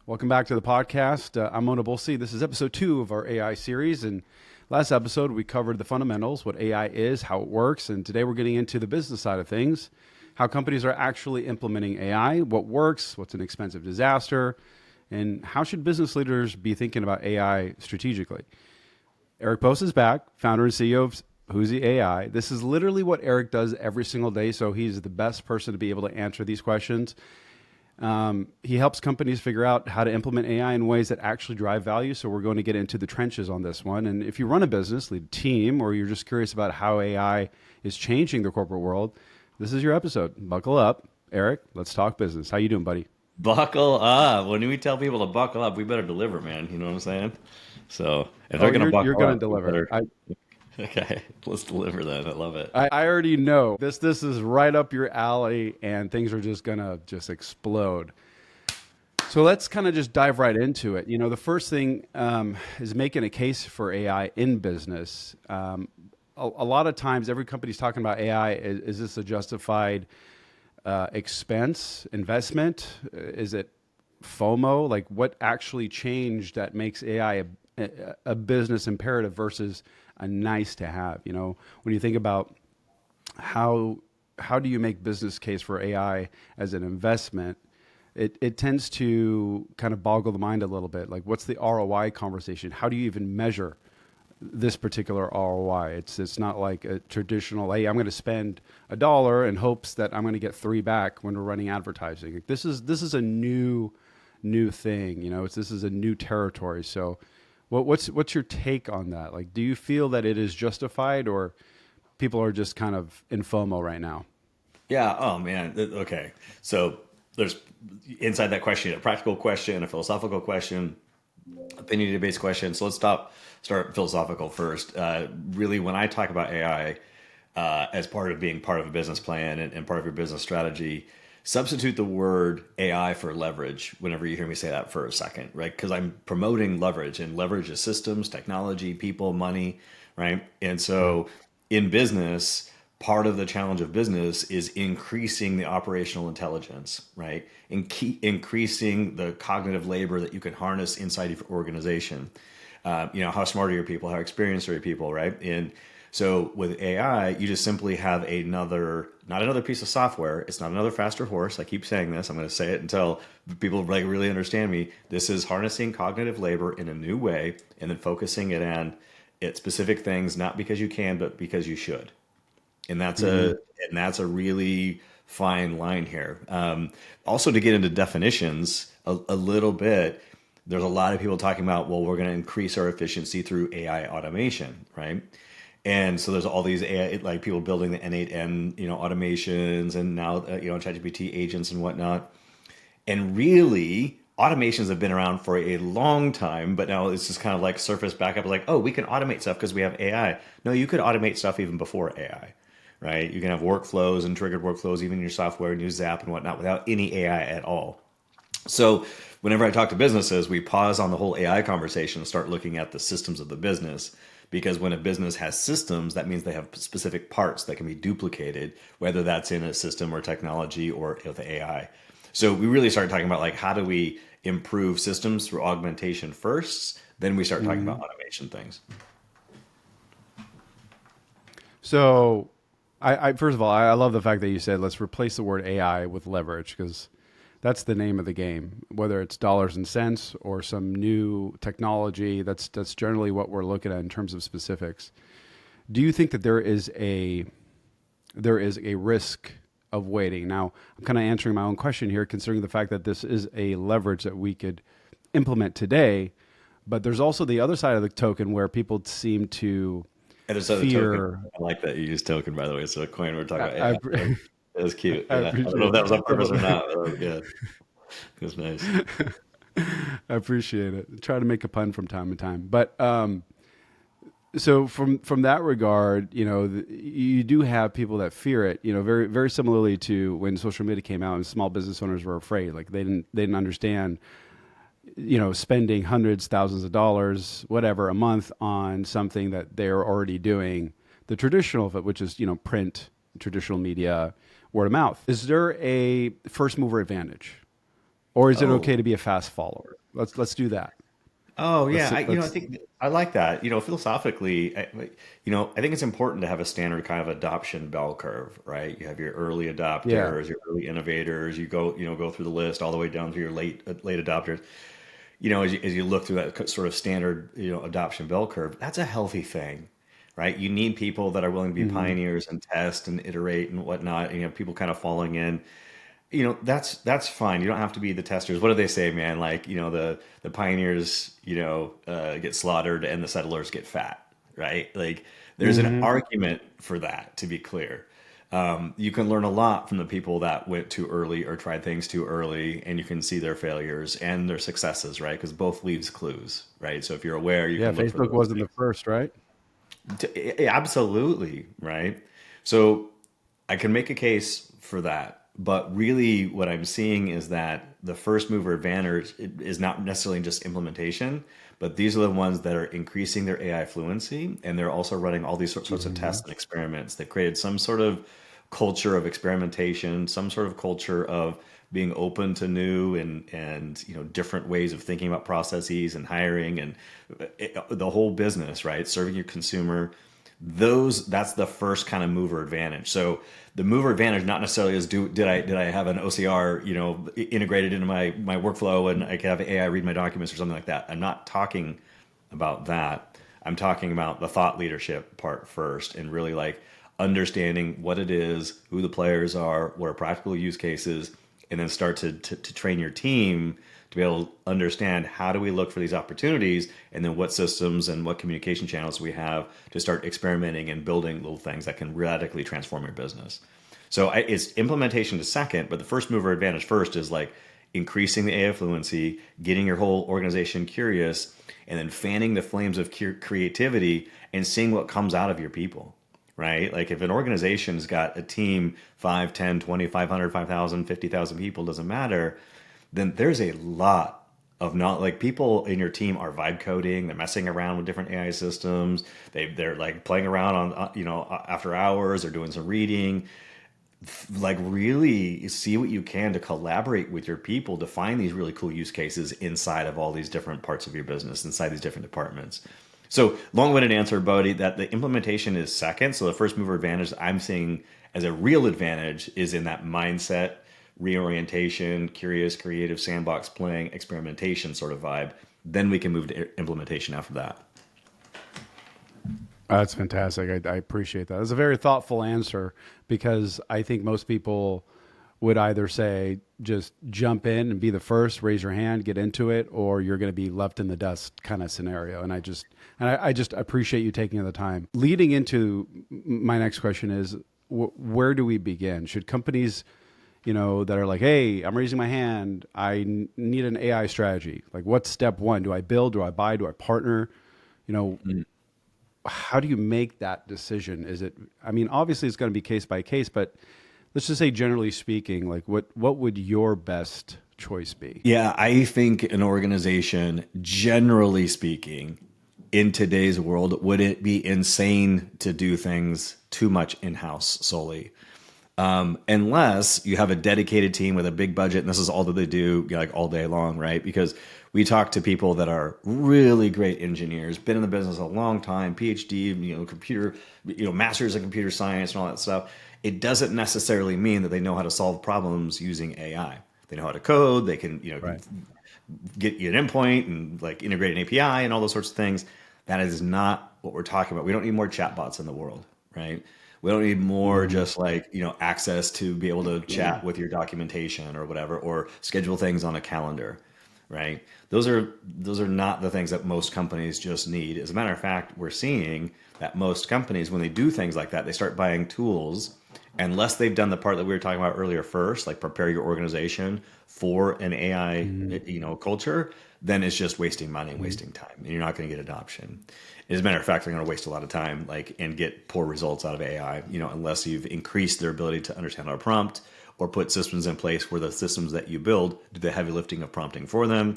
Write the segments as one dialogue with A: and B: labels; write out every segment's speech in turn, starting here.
A: Welcome back to the podcast. I'm Mona Bolsi. This is episode 2 of our AI series. And last episode, we covered the fundamentals, what AI is, how it works. And today we're getting into the business side of things, how companies are actually implementing AI, what works, what's an expensive disaster, and how should business leaders be thinking about AI strategically. Eric Post is back, founder and CEO of Huzi.ai. This is literally what Eric does every single day, so he's the best person to be able to answer these questions. He helps companies figure out how to implement AI in ways that actually drive value. So we're going to get into the trenches on this one. And if you run a business, lead a team, or you're just curious about how AI is changing the corporate world, this is your episode. Buckle up. Eric, let's talk business. How you doing, buddy?
B: Buckle up. When we tell people to buckle up, we better deliver, man. You know what I'm saying? So if
A: Oh,
B: they're gonna
A: you're
B: buckle
A: going to
B: up, we
A: deliver.
B: better. Okay, let's deliver that. I love it.
A: I already know this is right up your alley, and things are just going to just explode. So let's kind of just dive right into it. You know, the first thing is making a case for AI in business. A lot of times, every company's talking about AI. Is this a justified expense, investment? Is it FOMO? Like, what actually changed that makes AI a business imperative versus a nice to have? You know, when you think about how do you make business case for AI as an investment, it tends to kind of boggle the mind a little bit. Like, what's the ROI conversation? How do you even measure this particular ROI? It's not like a traditional, hey, I'm going to spend $1 in hopes that I'm going to get 3 back when we're running advertising. Like, this is a new thing. You know, this is a new territory. So, what's your take on that? Like, do you feel that it is justified, or people are just kind of in FOMO right now?
B: Yeah. Oh man. Okay. So there's inside that question a practical question, a philosophical question, opinionated based question. So let's start philosophical first. Really, when I talk about AI as part of being part of a business plan and part of your business strategy, substitute the word AI for leverage whenever you hear me say that for a second, right? Because I'm promoting leverage, and leverage is systems, technology, people, money, right? And so in business, part of the challenge of business is increasing the operational intelligence, right? And increasing the cognitive labor that you can harness inside of your organization. How smart are your people? How experienced are your people, right? And so with AI, you just simply have not another piece of software. It's not another faster horse. I keep saying this. I'm going to say it until people like really understand me. This is harnessing cognitive labor in a new way, and then focusing it on at specific things, not because you can, but because you should. And that's a really fine line here. Also, to get into definitions a little bit, there's a lot of people talking about, well, we're going to increase our efficiency through AI automation, right? And so there's all these AI, like people building the N8N, automations, and now ChatGPT agents and whatnot. And really, automations have been around for a long time, but now it's just kind of like surfaced back up, like, oh, we can automate stuff because we have AI. No, you could automate stuff even before AI, right? You can have workflows and triggered workflows, even in your software, and use Zap and whatnot without any AI at all. So whenever I talk to businesses, we pause on the whole AI conversation and start looking at the systems of the business. Because when a business has systems, that means they have specific parts that can be duplicated, whether that's in a system or technology or with AI. So we really started talking about, like, how do we improve systems through augmentation first? Then we start talking about automation things.
A: So, I first of all, I love the fact that you said let's replace the word AI with leverage, because that's the name of the game. Whether it's dollars and cents or some new technology, that's generally what we're looking at in terms of specifics. Do you think that there is a risk of waiting? Now, I'm kind of answering my own question here, considering the fact that this is a leverage that we could implement today, but there's also the other side of the token where people seem to
B: And there's other
A: fear.
B: token. I like that you use token, by the way. So a coin, we're talking
A: I,
B: about AI. That was cute.
A: I
B: Yeah. I don't know
A: appreciate
B: if that was on purpose or
A: it.
B: not, but that was good. It was nice.
A: I appreciate it. Try to make a pun from time to time, but so from that regard, you do have people that fear it. Very very similarly to when social media came out and small business owners were afraid. Like they didn't understand, spending hundreds, thousands of dollars, whatever, a month on something that they're already doing the traditional of it, which is print, traditional media, word of mouth. Is there a first mover advantage? or is it okay
B: Oh,
A: to be a fast follower? Let's do that.
B: oh yeah.
A: Let's
B: I
A: let's
B: think I like that. Philosophically, I think it's important to have a standard kind of adoption bell curve, right? You have your early
A: yeah.
B: adopters, your early innovators. You go through the list all the way down through your late adopters. As you look through that sort of standard, adoption bell curve, that's a healthy thing, right? You need people that are willing to be
A: Hmm.
B: pioneers and test and iterate and whatnot. And you have people kind of falling in. That's fine. You don't have to be the testers. What do they say, man? Like, the pioneers, get slaughtered and the settlers get fat, right? Like, there's an
A: Hmm.
B: argument for that, to be clear. You can learn a lot from the people that went too early or tried things too early, and you can see their failures and their successes, right? Because both leaves clues, right? So if you're aware, you
A: Yeah,
B: can look for
A: Facebook
B: those
A: wasn't the
B: things.
A: first, right?
B: Absolutely, right? So I can make a case for that, but really what I'm seeing is that the first mover advantage is not necessarily just implementation, but these are the ones that are increasing their AI fluency, and they're also running all these sorts of
A: Hmm.
B: tests and experiments. They've created some sort of culture of experimentation, some sort of culture of being open to new and different ways of thinking about processes and hiring and the whole business, right? Serving your consumer, that's the first kind of mover advantage. So the mover advantage not necessarily is did I have an OCR integrated into my workflow and I could have AI read my documents or something like that. I'm not talking about that. I'm talking about the thought leadership part first and really like understanding what it is, who the players are, what are practical use cases, and then start to train your team to be able to understand how do we look for these opportunities and then what systems and what communication channels we have to start experimenting and building little things that can radically transform your business. So it's implementation to second, but the first mover advantage first is like increasing the AI fluency, getting your whole organization curious, and then fanning the flames of creativity and seeing what comes out of your people, right? Like if an organization's got a team, 5, 10, 20, 500, 5,000, 50,000 people, doesn't matter, then there's a lot of not like people in your team are vibe coding, they're messing around with different AI systems, they're like playing around on after hours, they're doing some reading, like really see what you can to collaborate with your people to find these really cool use cases inside of all these different parts of your business, inside these different departments. So long-winded answer, Bodie, that the implementation is second. So the first mover advantage I'm seeing as a real advantage is in that mindset, reorientation, curious, creative, sandbox playing, experimentation sort of vibe. Then we can move to implementation after that.
A: That's fantastic. I appreciate that. It's a very thoughtful answer because I think most people would either say just jump in and be the first, raise your hand, get into it, or you're going to be left in the dust kind of scenario. I just appreciate you taking the time. Leading into my next question is, where do we begin? Should companies, that are like, hey, I'm raising my hand, need an AI strategy. Like, what's step one? Do I build? Do I buy? Do I partner? You know, how do you make that decision? Is it, I mean, obviously it's going to be case by case, but let's just say generally speaking, like what would your best choice be?
B: Yeah, I think an organization, generally speaking, in today's world, would it be insane to do things too much in house solely? Unless you have a dedicated team with a big budget and this is all that they do like all day long, right? Because we talk to people that are really great engineers, been in the business a long time, PhD, computer, masters in computer science and all that stuff. It doesn't necessarily mean that they know how to solve problems using AI. They know how to code, they can,
A: Right.
B: get you an endpoint and like integrate an API and all those sorts of things. That is not what we're talking about. We don't need more chatbots in the world, right? We don't need more
A: Hmm.
B: just like, access to be able to chat with your documentation or whatever, or schedule things on a calendar, right? Those are not the things that most companies just need. As a matter of fact, we're seeing that most companies, when they do things like that, they start buying tools unless they've done the part that we were talking about earlier first, like prepare your organization for an AI,
A: Hmm.
B: culture, then it's just wasting money and wasting time, and you're not going to get adoption. As a matter of fact, they're going to waste a lot of time, like, and get poor results out of AI, unless you've increased their ability to understand how to prompt or put systems in place where the systems that you build do the heavy lifting of prompting for them,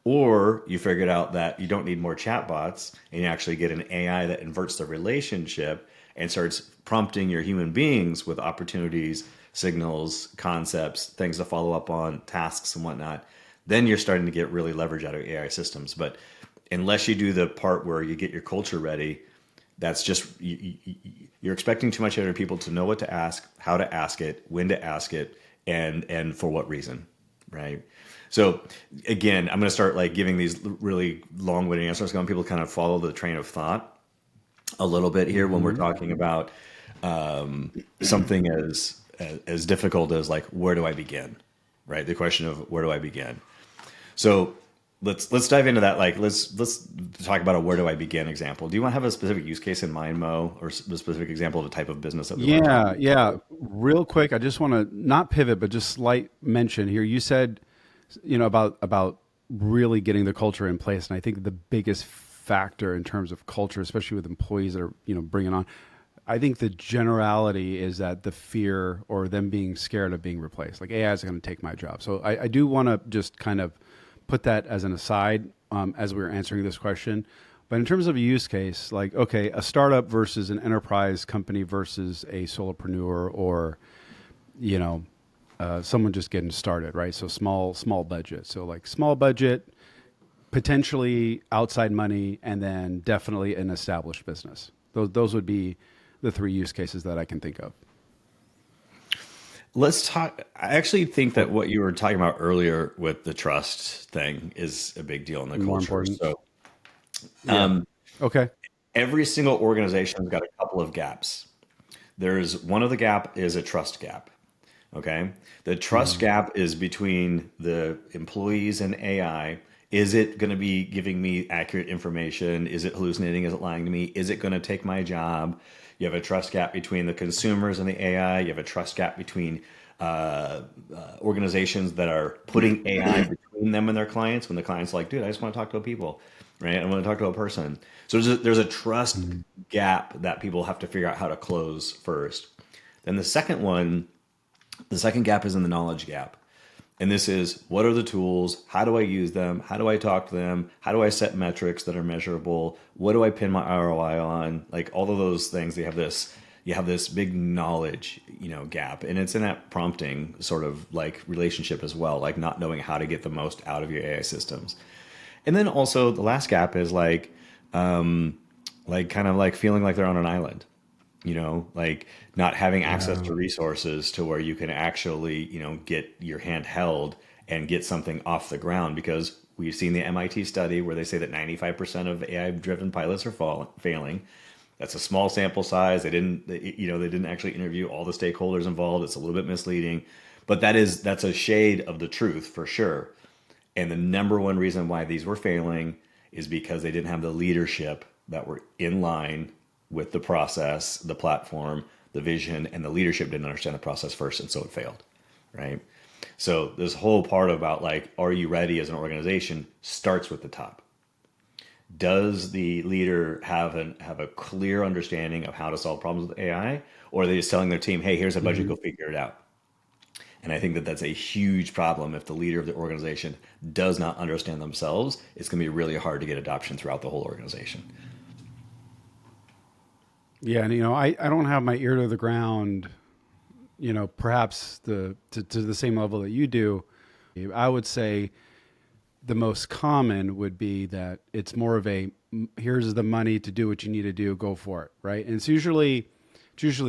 B: or you figured out that you don't need more chatbots and you actually get an AI that inverts the relationship and starts prompting your human beings with opportunities signals, concepts, things to follow up on, tasks and whatnot, then you're starting to get really leverage out of AI systems. But unless you do the part where you get your culture ready, that's just you're expecting too much out of people to know what to ask, how to ask it, when to ask it, and for what reason, right? So again, I'm going to start like giving these really long-winded answers. I want people to kind of follow the train of thought a little bit here when we're talking about something as difficult as like where do I begin, right? The question of where do I begin. So let's dive into that. Like let's talk about a where do I begin example. Do you want to have a specific use case in mind, Mo, or a specific example of the type of business that we want to talk
A: Yeah,
B: about?
A: yeah. Real quick, I just want to not pivot, but just slight mention here. You said, about really getting the culture in place, and I think the biggest factor in terms of culture, especially with employees that are bringing on, I think the generality is that the fear or them being scared of being replaced, like AI is going to take my job. So I do want to just kind of put that as an aside as we're answering this question. But in terms of a use case, like, okay, a startup versus an enterprise company versus a solopreneur or, someone just getting started, right? So small budget. So like small budget, potentially outside money, and then definitely an established business. Those would be the three use cases that I can think of.
B: Let's talk. I actually think that what you were talking about earlier with the trust thing is a big deal in the
A: More
B: culture.
A: important.
B: So
A: Yeah. Okay.
B: every single organization's got a couple of gaps. There's one of the gap is a trust gap. Okay. The trust gap is between the employees and AI. Is it going to be giving me accurate information? Is it hallucinating? Is it lying to me? Is it going to take my job? You have a trust gap between the consumers and the AI. You have a trust gap between organizations that are putting AI between them and their clients when the client's like, dude, I just want to talk to a people, right? I want to talk to a person. So there's a trust gap that people have to figure out how to close first. Then the second gap is in the knowledge gap. And this is what are the tools? How do I use them? How do I talk to them? How do I set metrics that are measurable? What do I pin my ROI on? Like all of those things, you have this big knowledge, gap. And it's in that prompting sort of like relationship as well, like not knowing how to get the most out of your AI systems. And then also the last gap is like kind of like feeling like they're on an island, like not having access
A: Yeah.
B: to resources to where you can actually, get your hand held and get something off the ground because we've seen the MIT study where they say that 95% of AI driven pilots are failing. That's a small sample size. They didn't actually interview all the stakeholders involved. It's a little bit misleading, but that's a shade of the truth for sure. And the number one reason why these were failing is because they didn't have the leadership that were in line with the process, the platform, the vision, and the leadership didn't understand the process first, and so it failed, right? So this whole part about like, are you ready as an organization starts with the top. Does the leader have a clear understanding of how to solve problems with AI, or are they just telling their team, hey, here's a budget, go figure it out? And I think that that's a huge problem. If the leader of the organization does not understand themselves, it's going to be really hard to get adoption throughout the whole organization.
A: Yeah, and I don't have my ear to the ground, perhaps to the same level that you do. I would say the most common would be that it's more of a here's the money to do what you need to do, go for it, right? And it's usually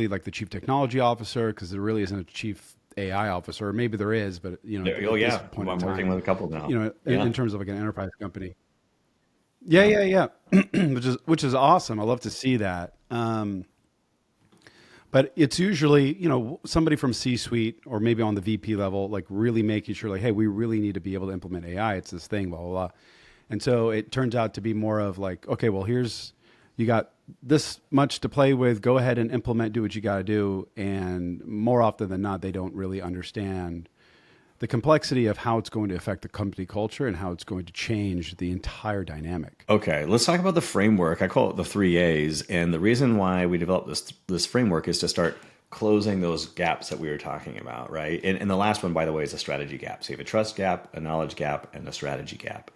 A: like the chief technology officer because there really isn't a chief AI officer, or maybe there is, but
B: Oh
A: at this
B: yeah,
A: point in
B: I'm working
A: time,
B: with a couple now.
A: in,
B: Yeah.
A: in terms of like an enterprise company. Yeah, yeah, yeah. which is awesome. I love to see that. But it's usually, somebody from C-suite or maybe on the VP level, like really making sure like, hey, we really need to be able to implement AI. It's this thing, blah, blah, blah. And so it turns out to be more of like, okay, well, you got this much to play with. Go ahead and implement, do what you got to do. And more often than not, they don't really understand the complexity of how it's going to affect the company culture and how it's going to change the entire dynamic.
B: Okay, let's talk about the framework. I call it the three A's, and the reason why we developed this framework is to start closing those gaps that we were talking about, right? And the last one, by the way, is a strategy gap. So you have a trust gap, a knowledge gap, and a strategy gap.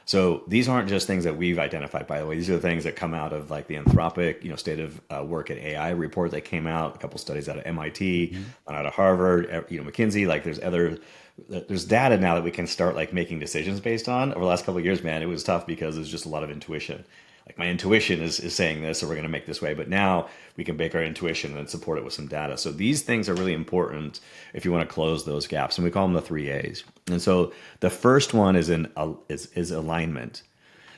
B: So these aren't just things that we've identified, by the way. These are the things that come out of like the Anthropic, state of work in AI report that came out. A couple studies out of MIT,
A: Hmm.
B: one out of Harvard, McKinsey. Like there's data now that we can start like making decisions based on. Over the last couple of years, man, it was tough because there's just a lot of intuition. Like my intuition is saying this, so we're going to make this way. But now we can bake our intuition and support it with some data. So these things are really important if you want to close those gaps, and we call them the 3 A's. And so the first one is alignment.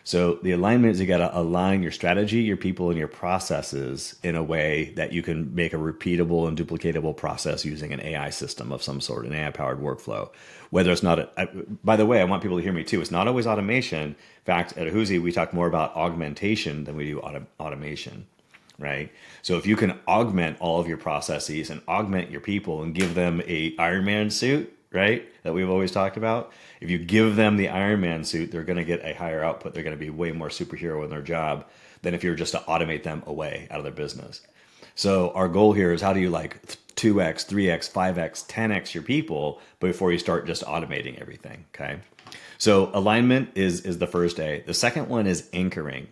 B: So the alignment is you got to align your strategy, your people, and your processes in a way that you can make a repeatable and duplicatable process using an AI system of some sort, an AI-powered workflow. Whether it's not, by the way, I want people to hear me too. It's not always automation. In fact, at Huzi, we talk more about augmentation than we do automation, right? So if you can augment all of your processes and augment your people and give them a Iron Man suit, right, that we've always talked about. If you give them the Iron Man suit, they're going to get a higher output. They're going to be way more superhero in their job than if you were just to automate them away out of their business. So our goal here is how do you like 2x, 3x, 5x, 10x your people before you start just automating everything, okay? So alignment is the first A. The second one is anchoring.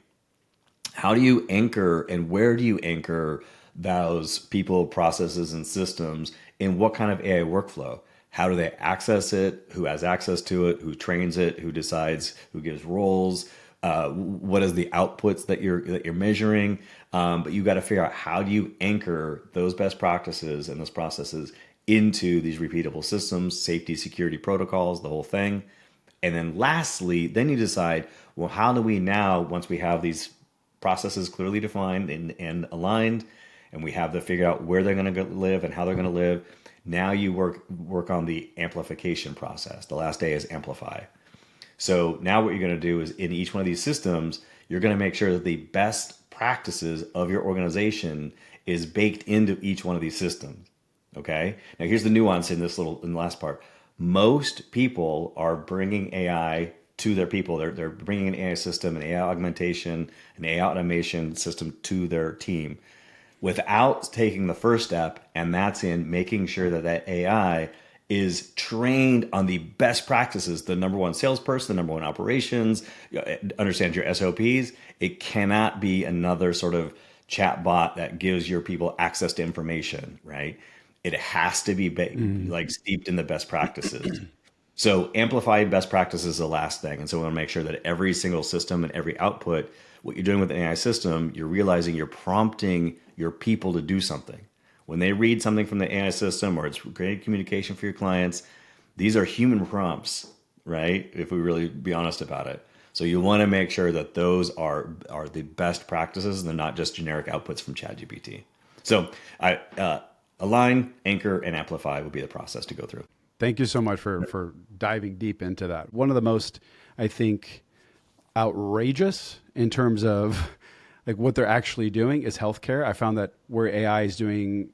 B: How do you anchor and where do you anchor those people, processes, and systems in what kind of AI workflow? How do they access it? Who has access to it? Who trains it? Who decides? Who gives roles? What is the outputs that you're measuring? But you got to figure out how do you anchor those best practices and those processes into these repeatable systems, safety, security protocols, the whole thing. And then lastly, then you decide, well, how do we now, once we have these processes clearly defined and aligned, and we have to figure out where they're going to live and how they're going to live. Now you work on the amplification process. The last day is Amplify. So now what you're going to do is in each one of these systems, you're going to make sure that the best practices of your organization is baked into each one of these systems. Okay. Now here's the nuance in the last part. Most people are bringing AI to their people. They're bringing an AI system, an AI augmentation, an AI automation system to their team without taking the first step, and that's in making sure that that AI is trained on the best practices, the number one salesperson, the number one operations, understands your SOPs. It cannot be another sort of chat bot that gives your people access to information, right? It has to be like steeped in the best practices. So amplifying best practices is the last thing. And so we want to make sure that every single system and every output, what you're doing with an AI system, you're realizing you're prompting your people to do something. When they read something from the AI system or it's great communication for your clients, these are human prompts, right? If we really be honest about it. So you want to make sure that those are the best practices and they're not just generic outputs from ChatGPT. So align, anchor, and amplify would be the process to go through.
A: Thank you so much for diving deep into that. One of the most, I think, outrageous in terms of like what they're actually doing is healthcare. I found that where AI is doing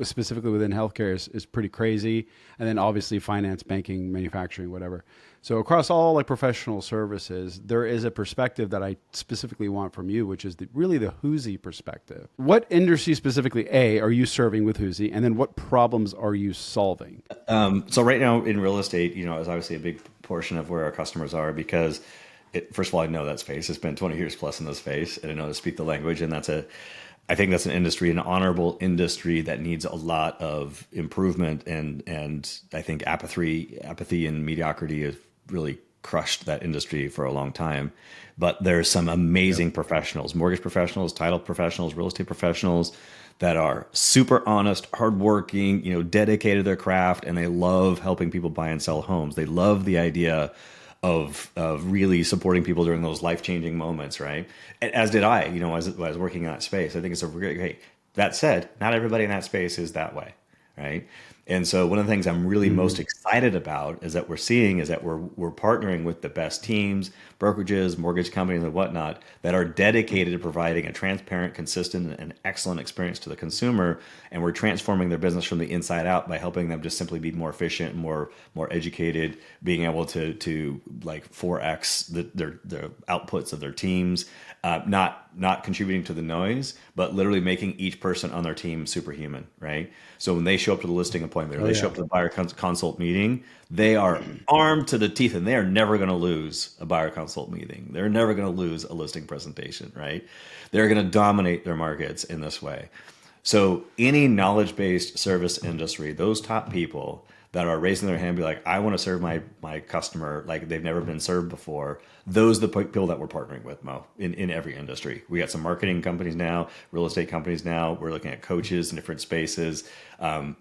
A: specifically within healthcare is pretty crazy. And then obviously finance, banking, manufacturing, whatever. So across all like professional services, there is a perspective that I specifically want from you, which is really the Huzi perspective. What industry specifically, A, are you serving with Huzi? And then what problems are you solving?
B: So right now in real estate, is obviously a big portion of where our customers are because first of all, I know that space. It's been 20 years plus in this space and I know to speak the language. And I think that's an industry, an honorable industry that needs a lot of improvement. And I think apathy and mediocrity have really crushed that industry for a long time. But there's some amazing professionals, mortgage professionals, title professionals, real estate professionals that are super honest, hardworking, dedicated to their craft, and they love helping people buy and sell homes. They love the idea of really supporting people during those life-changing moments, right? As did I, as I was working in that space. I think it's a great. That said, not everybody in that space is that way, right? And so one of the things I'm really most excited about is that we're partnering with the best teams, brokerages, mortgage companies, and whatnot that are dedicated to providing a transparent, consistent, and excellent experience to the consumer. And we're transforming their business from the inside out by helping them just simply be more efficient, more educated, being able to like 4x the outputs of their teams, not contributing to the noise, but literally making each person on their team superhuman, right? So when they show up to the listing appointment, appointment, or
A: Oh
B: they show
A: yeah.
B: up to the buyer consult meeting, they are armed to the teeth, and they are never going to lose a buyer consult meeting. They're never going to lose a listing presentation, right? They're going to dominate their markets in this way. So any knowledge-based service industry, those top people that are raising their hand, and be like, I want to serve my customer like they've never been served before. Those are the people that we're partnering with, Mo, in every industry. We got some marketing companies now, real estate companies now. We're looking at coaches in different spaces,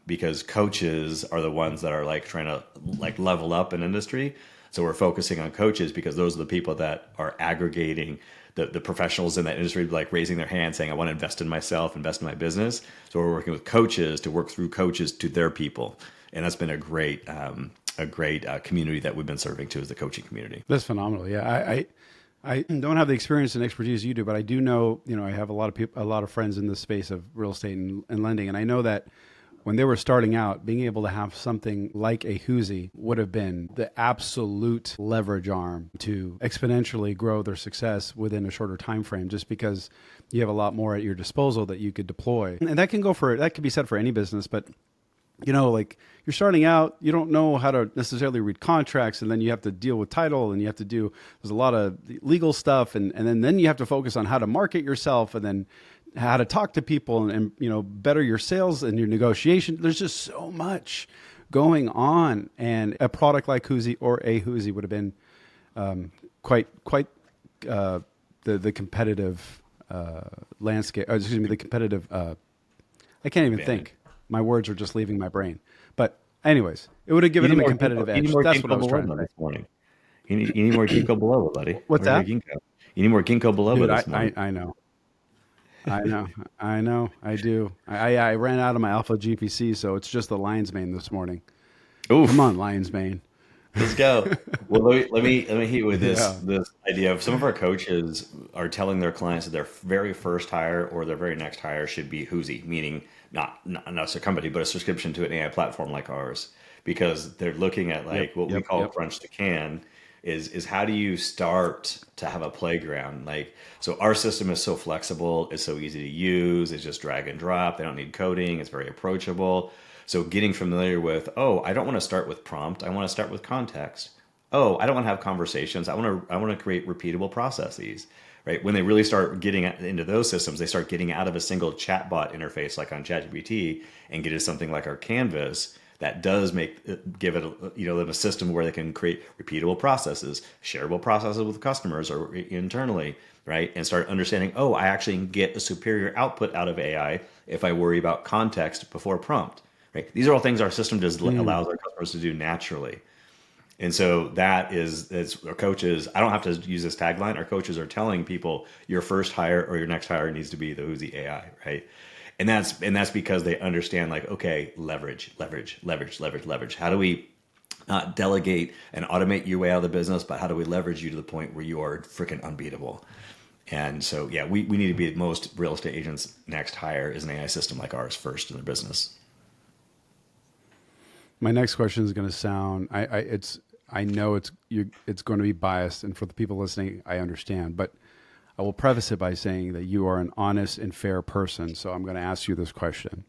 B: because coaches are the ones that are like trying to like level up an industry. So we're focusing on coaches because those are the people that are aggregating the professionals in that industry, like raising their hand saying, I want to invest in myself, invest in my business. So we're working with coaches to work through coaches to their people. And that's been a great community that we've been serving to, is the coaching community.
A: That's phenomenal. Yeah, I don't have the experience and expertise you do, but I do know, I have a lot of people, a lot of friends in this space of real estate and lending, and I know that when they were starting out, being able to have something like a Huzi would have been the absolute leverage arm to exponentially grow their success within a shorter time frame, just because you have a lot more at your disposal that you could deploy. And that could be said for any business, but like you're starting out, you don't know how to necessarily read contracts, and then you have to deal with title, and there's a lot of legal stuff, and then you have to focus on how to market yourself, and then how to talk to people, and better your sales and your negotiation. There's just so much going on, and a product like Huzi or a Huzi would have been quite the competitive landscape. Excuse me, the competitive. I can't even think. My words are just leaving my brain. But anyways, it would have given them a competitive edge. That's what I was trying to say.
B: This morning. You need more ginkgo biloba, buddy.
A: What's
B: Where's your
A: that?
B: ginkgo? You need more ginkgo biloba
A: Dude,
B: this morning.
A: I know. I do. I ran out of my alpha GPC, so it's just the lion's mane this morning.
B: Oof.
A: Come on, lion's mane.
B: Let's go. Well, let me hit you with this
A: Yeah.
B: this idea of some of our coaches are telling their clients that their very first hire or their very next hire should be Huzi, meaning not a company, but a subscription to an AI platform like ours, because they're looking at like what we call crunch to can. Is how do you start to have a playground? Like, so our system is so flexible, it's so easy to use, it's just drag and drop. They don't need coding, it's very approachable. So getting familiar with, oh, I don't want to start with prompt, I want to start with context. Oh, I don't want to have conversations, I want to create repeatable processes. Right? When they really start getting into those systems, they start getting out of a single chatbot interface like on ChatGPT and get into something like our Canvas that does give it them a system where they can create repeatable processes, shareable processes with customers or internally, right? And start understanding, oh, I actually can get a superior output out of AI if I worry about context before prompt, right? These are all things our system just allows our customers to do naturally. And so it's our coaches. I don't have to use this tagline. Our coaches are telling people your first hire or your next hire needs to be the Huzi AI, right? And that's because they understand, like, okay, leverage. How do we not delegate and automate your way out of the business, but how do we leverage you to the point where you are freaking unbeatable? And so, yeah, we need to be most real estate agents' next hire is an AI system like ours first in their business.
A: My next question is going to sound. I know it's going to be biased, and for the people listening, I understand, but I will preface it by saying that you are an honest and fair person. So I'm going to ask you this question.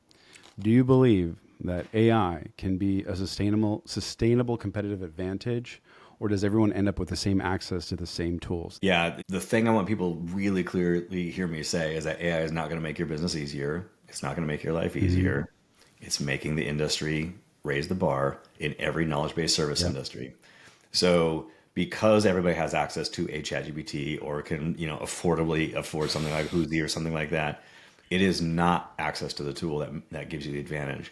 A: Do you believe that AI can be a sustainable competitive advantage, or does everyone end up with the same access to the same tools?
B: Yeah, the thing I want people really clearly hear me say is that AI is not going to make your business easier. It's not going to make your life easier. It's making the industry raise the bar in every knowledge-based service industry. So because everybody has access to a ChatGPT or can, affordably afford something like Huzi or something like that, it is not access to the tool that gives you the advantage.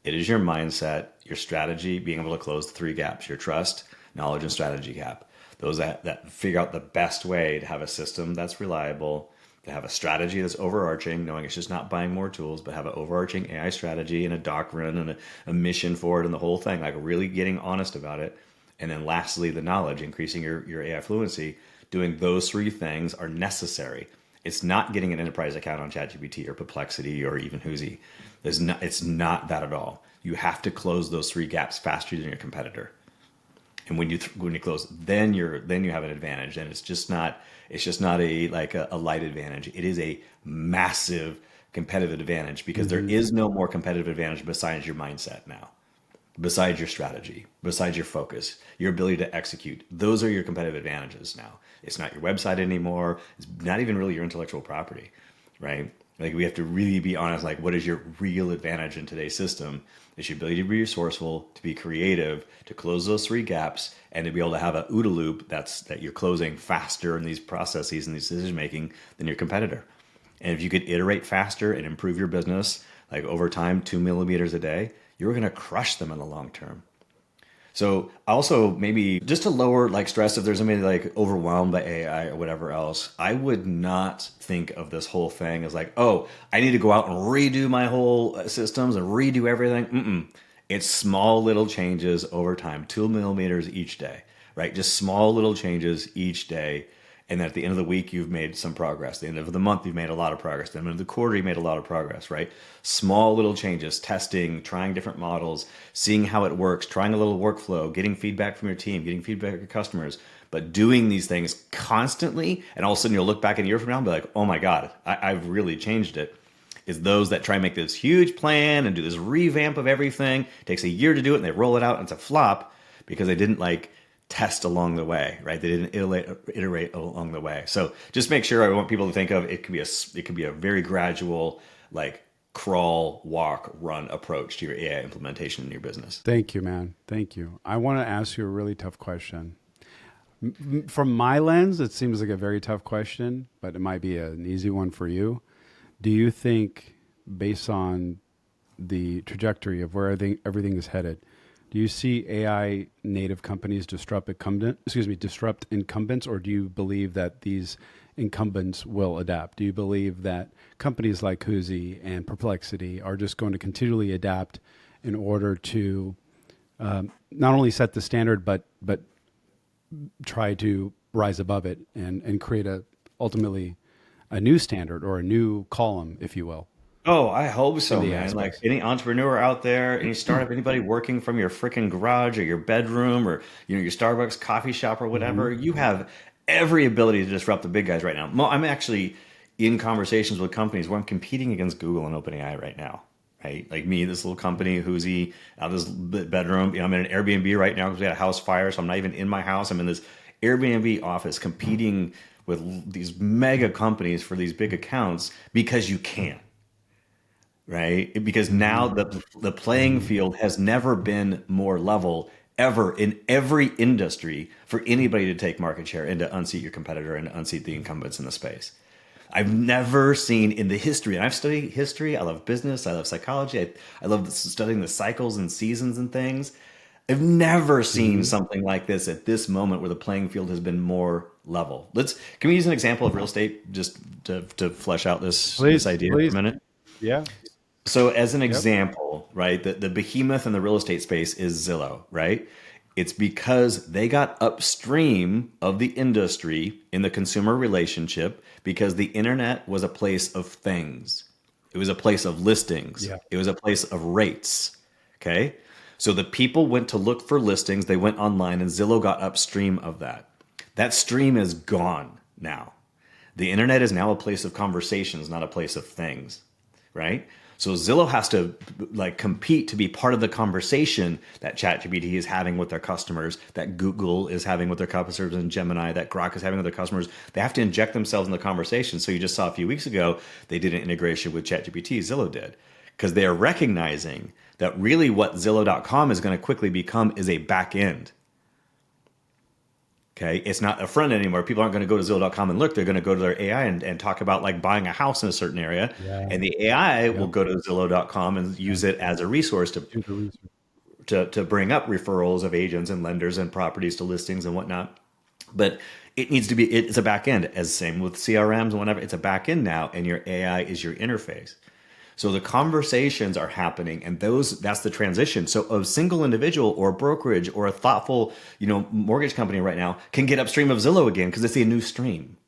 B: It is your mindset, your strategy, being able to close the three gaps: your trust, knowledge, and strategy gap. Those that figure out the best way to have a system that's reliable, to have a strategy that's overarching, knowing it's just not buying more tools, but have an overarching AI strategy and a doctrine and a mission for it and the whole thing, like really getting honest about it. And then lastly, the knowledge, increasing your AI fluency. Doing those three things are necessary. It's not getting an enterprise account on ChatGPT or Perplexity or even Huzi. It's not that at all. You have to close those three gaps faster than your competitor. And when you close, then you have an advantage. And it's just not a light advantage. It is a massive competitive advantage because there is no more competitive advantage besides your mindset now. besides your strategy, besides your focus, your ability to execute. Those are your competitive advantages now. It's not your website anymore. It's not even really your intellectual property, right? Like we have to really be honest, like what is your real advantage in today's system? It's your ability to be resourceful, to be creative, to close those three gaps, and to be able to have a OODA loop that you're closing faster in these processes and these decision making than your competitor. And if you could iterate faster and improve your business, like over time, 2 millimeters a day, you're going to crush them in the long term. So also maybe just to lower like stress, if there's somebody like overwhelmed by AI or whatever else, I would not think of this whole thing as like, oh, I need to go out and redo my whole systems and redo everything. It's small little changes over time, 2 millimeters each day, right? Just small little changes each day. And then at the end of the week, you've made some progress. At the end of the month, you've made a lot of progress. At the end of the quarter, you made a lot of progress, right? Small little changes, testing, trying different models, seeing how it works, trying a little workflow, getting feedback from your team, getting feedback from your customers, but doing these things constantly. And all of a sudden you'll look back a year from now and be like, oh my God, I've really changed it. Is those that try and make this huge plan and do this revamp of everything. It takes a year to do it and they roll it out and it's a flop because they didn't like test along the way, right? They didn't iterate along the way. So just make sure I want people to think of it could be a very gradual, like crawl, walk, run approach to your AI implementation in your business.
A: Thank you, man. Thank you. I want to ask you a really tough question. From my lens, it seems like a very tough question, but it might be an easy one for you. Do you think, based on the trajectory of where everything is headed, do you see AI native companies disrupt incumbents, or do you believe that these incumbents will adapt? Do you believe that companies like Huzi and Perplexity are just going to continually adapt in order to not only set the standard, but try to rise above it and create ultimately a new standard or a new column, if you will,
B: Oh, I hope
A: in
B: so,
A: the
B: man. Like
A: aspects?
B: any entrepreneur out there, any startup, anybody working from your freaking garage or your bedroom or your Starbucks coffee shop or
A: Hmm.
B: whatever, you have every ability to disrupt the big guys right now. I'm actually in conversations with companies where I'm competing against Google and OpenAI right now. Right, like me, this little company, Huzi, out of this bedroom. I'm in an Airbnb right now because we had a house fire, so I'm not even in my house. I'm in this Airbnb office competing with these mega companies for these big accounts because you can, right? Because now
A: Hmm.
B: the playing field has never been more level ever in every industry for anybody to take market share and to unseat your competitor and to unseat the incumbents in the space. I've never seen in the history, and I've studied history. I love business. I love psychology. I love studying the cycles and seasons and things. I've never seen
A: Hmm.
B: something like this at this moment where the playing field has been more level. Can we use an example of real estate just to flesh out this
A: Please,
B: idea for a
A: please.
B: minute?
A: Yeah.
B: So, as an
A: Yep.
B: example, right, the behemoth in the real estate space is Zillow, right? It's because they got upstream of the industry in the consumer relationship because the internet was a place of things. It was a place of listings.
A: Yeah.
B: It was a place of rates. Okay. So the people went to look for listings, they went online, and Zillow got upstream of that. That stream is gone now. The internet is now a place of conversations, not a place of things, right? So Zillow has to like compete to be part of the conversation that ChatGPT is having with their customers, that Google is having with their customers, and Gemini, that Grok is having with their customers. They have to inject themselves in the conversation. So you just saw a few weeks ago, they did an integration with ChatGPT, Zillow did, because they are recognizing that really what Zillow.com is going to quickly become is a back end. Okay, it's not a front end anymore. People aren't going to go to Zillow.com and look. They're going to go to their AI and talk about like buying a house in a certain area.
A: Yeah.
B: And the AI will
A: Yep.
B: go to Zillow.com and
A: Yeah.
B: use it as a resource
A: Do the research.
B: to bring up referrals of agents and lenders and properties to listings and whatnot. But it needs to be, it's a back end, as same with CRMs and whatever. It's a back end now, and your AI is your interface. So the conversations are happening, and that's the transition. So a single individual or a brokerage or a thoughtful, mortgage company right now can get upstream of Zillow again because it's a new stream.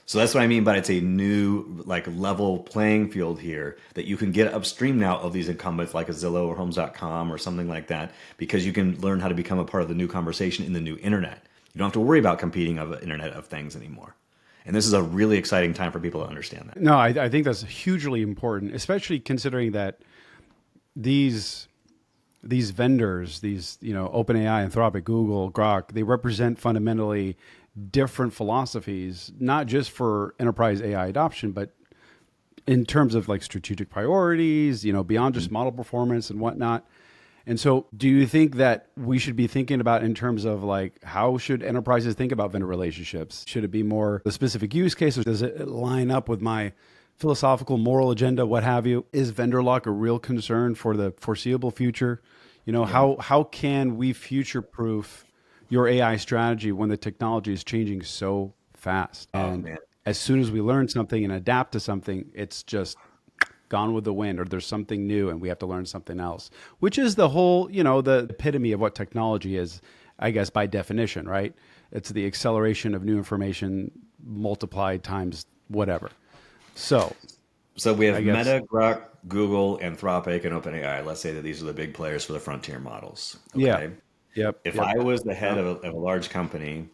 B: So that's what I mean by it's a new like level playing field here that you can get upstream now of these incumbents like a Zillow or Homes.com or something like that because you can learn how to become a part of the new conversation in the new internet. You don't have to worry about competing of an internet of things anymore. And this is a really exciting time for people to understand that.
A: No, I think that's hugely important, especially considering that these these vendors, these, OpenAI, Anthropic, Google, Grok, they represent fundamentally different philosophies, not just for enterprise AI adoption, but in terms of like strategic priorities, beyond just model performance and whatnot. And so, do you think that we should be thinking about in terms of like how should enterprises think about vendor relationships? Should it be more the specific use case, or does it line up with my philosophical, moral agenda, what have you? Is vendor lock a real concern for the foreseeable future?
B: Yeah.
A: How can we future proof your AI strategy when the technology is changing so fast?
B: Oh
A: And
B: man.
A: as soon as we learn something and adapt to something, it's just gone with the wind, or there's something new and we have to learn something else, which is the whole, the epitome of what technology is, I guess, by definition, right? It's the acceleration of new information multiplied times whatever. So
B: So we have
A: I guess,
B: Meta, Grok, Google, Anthropic, and OpenAI. Let's say that these are the big players for the frontier models.
A: yeah.
B: Okay.
A: Yep.
B: If
A: Yep.
B: I was the head
A: Yep.
B: of a large company,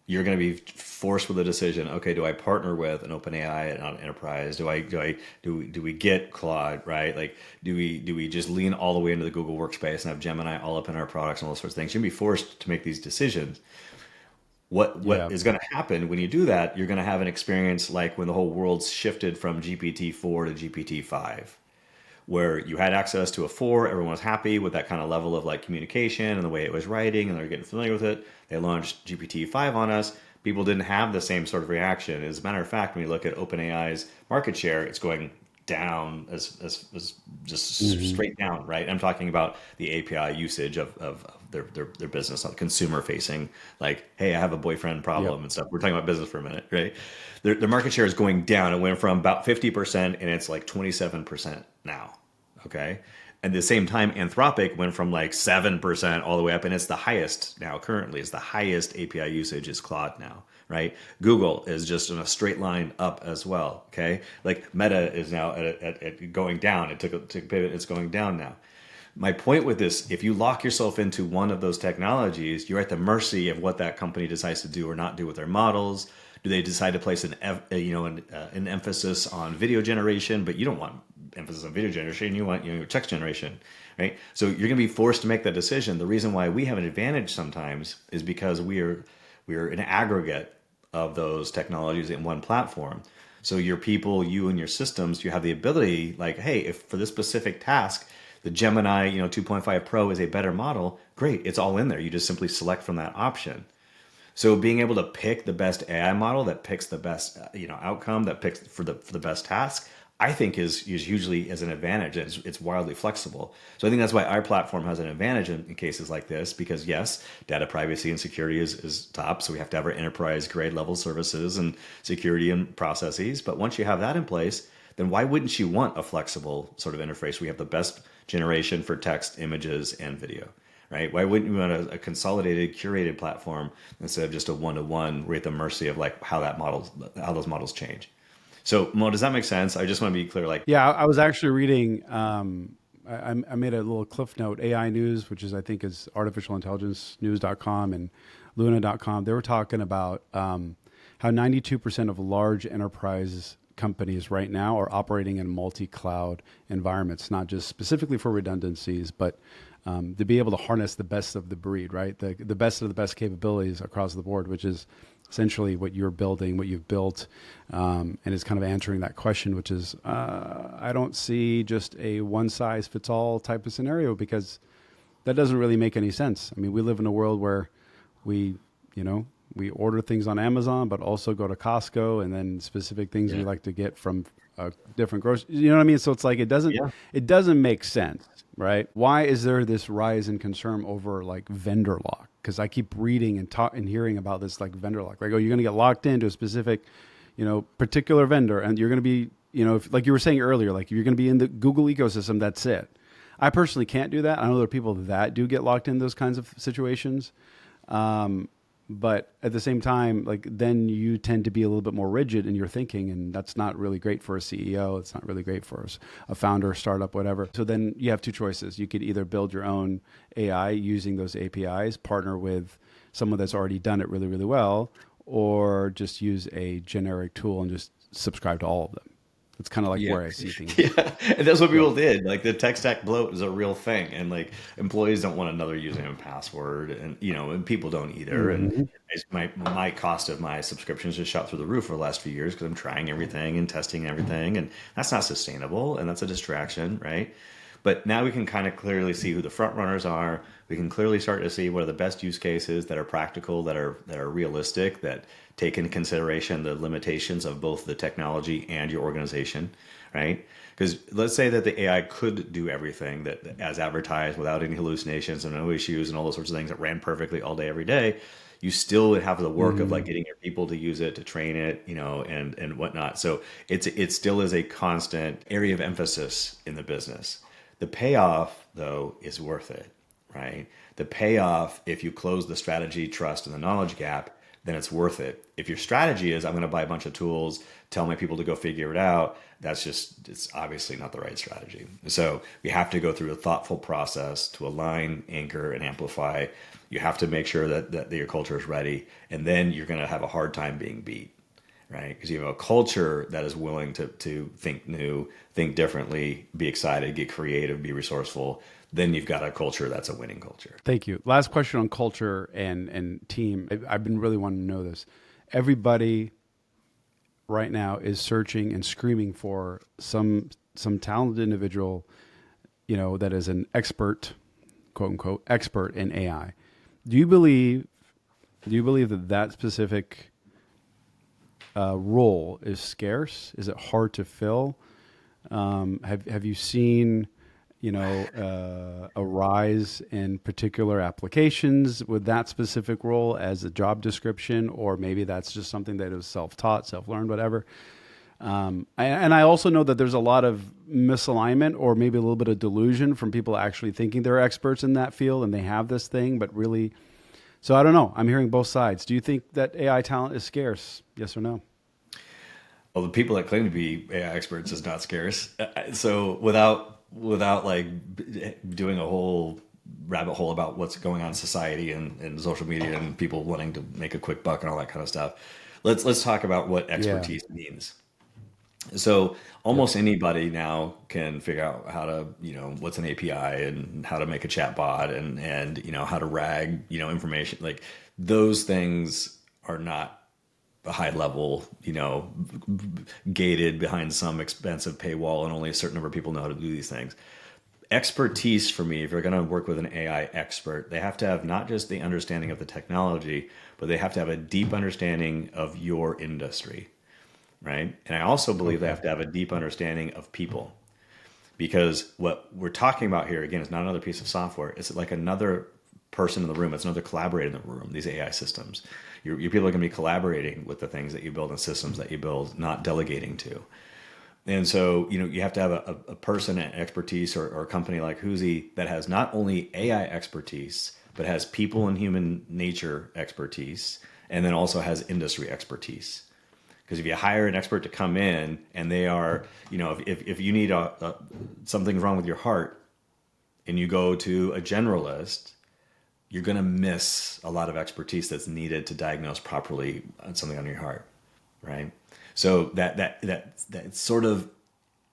B: you're going to be forced with a decision. Okay, do I partner with an OpenAI and an enterprise? Do we get Claude, right? Like, do we just lean all the way into the Google workspace and have Gemini all up in our products and all those sorts of things? You're going to be forced to make these decisions. What
A: Yeah.
B: is going to happen when you do that? You're going to have an experience like when the whole world shifted from GPT-4 to GPT-5, where you had access to a 4, everyone was happy with that kind of level of like communication and the way it was writing, and they're getting familiar with it. They launched GPT-5 on us. People didn't have the same sort of reaction. As a matter of fact, when you look at OpenAI's market share, it's going down as just
A: Hmm.
B: straight down, right? I'm talking about the API usage of their business, on consumer facing, like, hey, I have a boyfriend
A: Yep.
B: problem and stuff. We're talking about business for a minute, right? Their market share is going down. It went from about 50% and it's like 27% now. Okay. At the same time, Anthropic went from like 7% all the way up, and it's the highest now currently. It's the highest API usage is Claude now, right? Google is just in a straight line up as well. Okay. Like Meta is now at going down. Took a pivot, it's going down now. My point with this, if you lock yourself into one of those technologies, you're at the mercy of what that company decides to do or not do with their models. Do they decide to place an emphasis on video generation, but you don't want emphasis on video generation, you want text generation, right? So you're going to be forced to make that decision. The reason why we have an advantage sometimes is because we're an aggregate of those technologies in one platform. So your people, you and your systems, you have the ability, like, hey, if for this specific task, the Gemini, 2.5 Pro is a better model, great, it's all in there. You just simply select from that option. So being able to pick the best AI model that picks the best, outcome, that picks for the best task, I think is hugely as an advantage. It's wildly flexible. So I think that's why our platform has an advantage in cases like this, because yes, data privacy and security is top. So we have to have our enterprise grade level services and security and processes. But once you have that in place, then why wouldn't you want a flexible sort of interface? We have the best generation for text, images, and video, right? Why wouldn't you want a consolidated, curated platform instead of just a one-to-one? We're at the mercy of like how those models change. So, Mo, does that make sense? I just want to be clear. Like,
A: Yeah. I was actually reading, I made a little cliff note, AI News, which is, I think, is artificialintelligencenews.com and Luna.com. They were talking about how 92% of large enterprise companies right now are operating in multi-cloud environments, not just specifically for redundancies, but to be able to harness the best of the breed, right? The best of the best capabilities across the board, which is essentially what you're building, what you've built, and it's kind of answering that question, which is I don't see just a one size fits all type of scenario, because that doesn't really make any sense. I mean, we live in a world where we, we order things on Amazon, but also go to Costco, and then specific things we
B: yeah,
A: like to get from different groceries. You know what I mean? So it's like
B: yeah,
A: it doesn't make sense, right? Why is there this rise in concern over like vendor lock? Because I keep reading and hearing about this like vendor lock. Like, oh, you're going to get locked into a specific, particular vendor, and you're going to be, if, like you were saying earlier, like you're going to be in the Google ecosystem. That's it. I personally can't do that. I know there are people that do get locked in those kinds of situations. But at the same time, like then you tend to be a little bit more rigid in your thinking, and that's not really great for a CEO. It's not really great for a founder, startup, whatever. So then you have two choices. You could either build your own AI using those APIs, partner with someone that's already done it really, really well, or just use a generic tool and just subscribe to all of them. That's kind of like
B: Yeah.
A: where I see things.
B: Yeah. And that's what
A: Yeah.
B: people did. Like the tech stack bloat is a real thing. And like employees don't want another username and password. And, and people don't either. And
A: Hmm.
B: my cost of my subscriptions just shot through the roof for the last few years because I'm trying everything and testing everything. And that's not sustainable. And that's a distraction, right? But now we can kind of clearly see who the front runners are. We can clearly start to see what are the best use cases that are practical, that are realistic, that take into consideration the limitations of both the technology and your organization, right? Because let's say that the AI could do everything that as advertised without any hallucinations and no issues and all those sorts of things that ran perfectly all day, every day. You still would have the work of like
A: Hmm.
B: getting your people to use it, to train it, and whatnot. So it still is a constant area of emphasis in the business. The payoff, though, is worth it, right? The payoff, if you close the strategy, trust, and the knowledge gap, then it's worth it. If your strategy is, I'm going to buy a bunch of tools, tell my people to go figure it out, it's obviously not the right strategy. So we have to go through a thoughtful process to align, anchor, and amplify. You have to make sure that your culture is ready, and then you're going to have a hard time being beat, right? Because you have a culture that is willing to think new, think differently, be excited, get creative, be resourceful. Then you've got a culture that's a winning culture.
A: Thank you. Last question on culture and team. I've been really wanting to know this. Everybody right now is searching and screaming for some talented individual, that is an expert, quote unquote, expert in AI. Do you believe do you believe that that specific role is scarce? Is it hard to fill? Have you seen, a rise in particular applications with that specific role as a job description, or maybe that's just something that is self-taught, self-learned, whatever? And I also know that there's a lot of misalignment or maybe a little bit of delusion from people actually thinking they're experts in that field and they have this thing, but really, so I don't know. I'm hearing both sides. Do you think that AI talent is scarce? Yes or no?
B: Well, the people that claim to be AI experts is not scarce. So without like doing a whole rabbit hole about what's going on in society and social media and people wanting to make a quick buck and all that kind of stuff, let's talk about what
A: Yeah.
B: expertise means. So
A: Yep.
B: almost anybody now can figure out how to, what's an API and how to make a chat bot and how to RAG, information. Like those things are not a high level, gated behind some expensive paywall and only a certain number of people know how to do these things. Expertise for me, if you're going to work with an AI expert, they have to have not just the understanding of the technology, but they have to have a deep understanding of your industry, right? And I also believe they
A: Okay.
B: have to have a deep understanding of people because what we're talking about here again is not another piece of software. It's like another person in the room. It's another collaborator in the room. These AI systems, your people are going to be collaborating with the things that you build and systems that you build, not delegating to. And so, you have to have a person and expertise or a company like Huzi that has not only AI expertise, but has people and human nature expertise, and then also has industry expertise. Because if you hire an expert to come in and they are, if you need something's wrong with your heart and you go to a generalist, you're going to miss a lot of expertise that's needed to diagnose properly something on your heart, right? So that sort of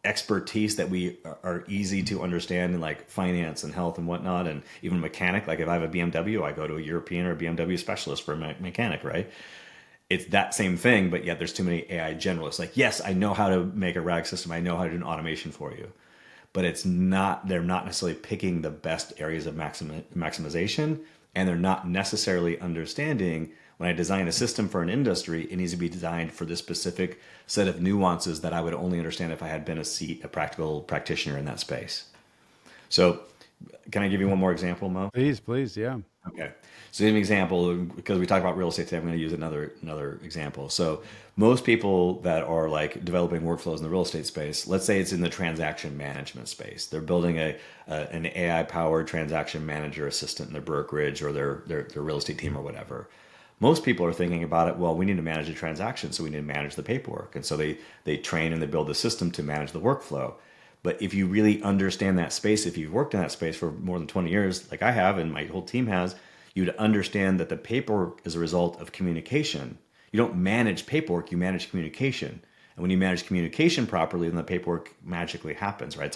B: expertise that we are easy to understand in like finance and health and whatnot, and even mechanic. Like if I have a BMW, I go to a European or a BMW specialist for a mechanic, right? It's that same thing, but yet there's too many AI generalists. Like, yes, I know how to make a RAG system. I know how to do an automation for you, but they're not necessarily picking the best areas of maximization, and they're not necessarily understanding when I design a system for an industry, it needs to be designed for this specific set of nuances that I would only understand if I had been a practical practitioner in that space. So can I give you one more example, Mo?
A: Please, please. Yeah.
B: Okay. So an example, because we talk about real estate today, I'm going to use another example. So most people that are like developing workflows in the real estate space, let's say it's in the transaction management space. They're building an AI powered transaction manager assistant in their brokerage or their real estate team or whatever. Most people are thinking about it, well, we need to manage the transaction, so we need to manage the paperwork. And so they train and they build a system to manage the workflow. But if you really understand that space, if you've worked in that space for more than 20 years, like I have and my whole team has, you'd understand that the paperwork is a result of communication. You don't manage paperwork, you manage communication. And when you manage communication properly, then the paperwork magically happens, right?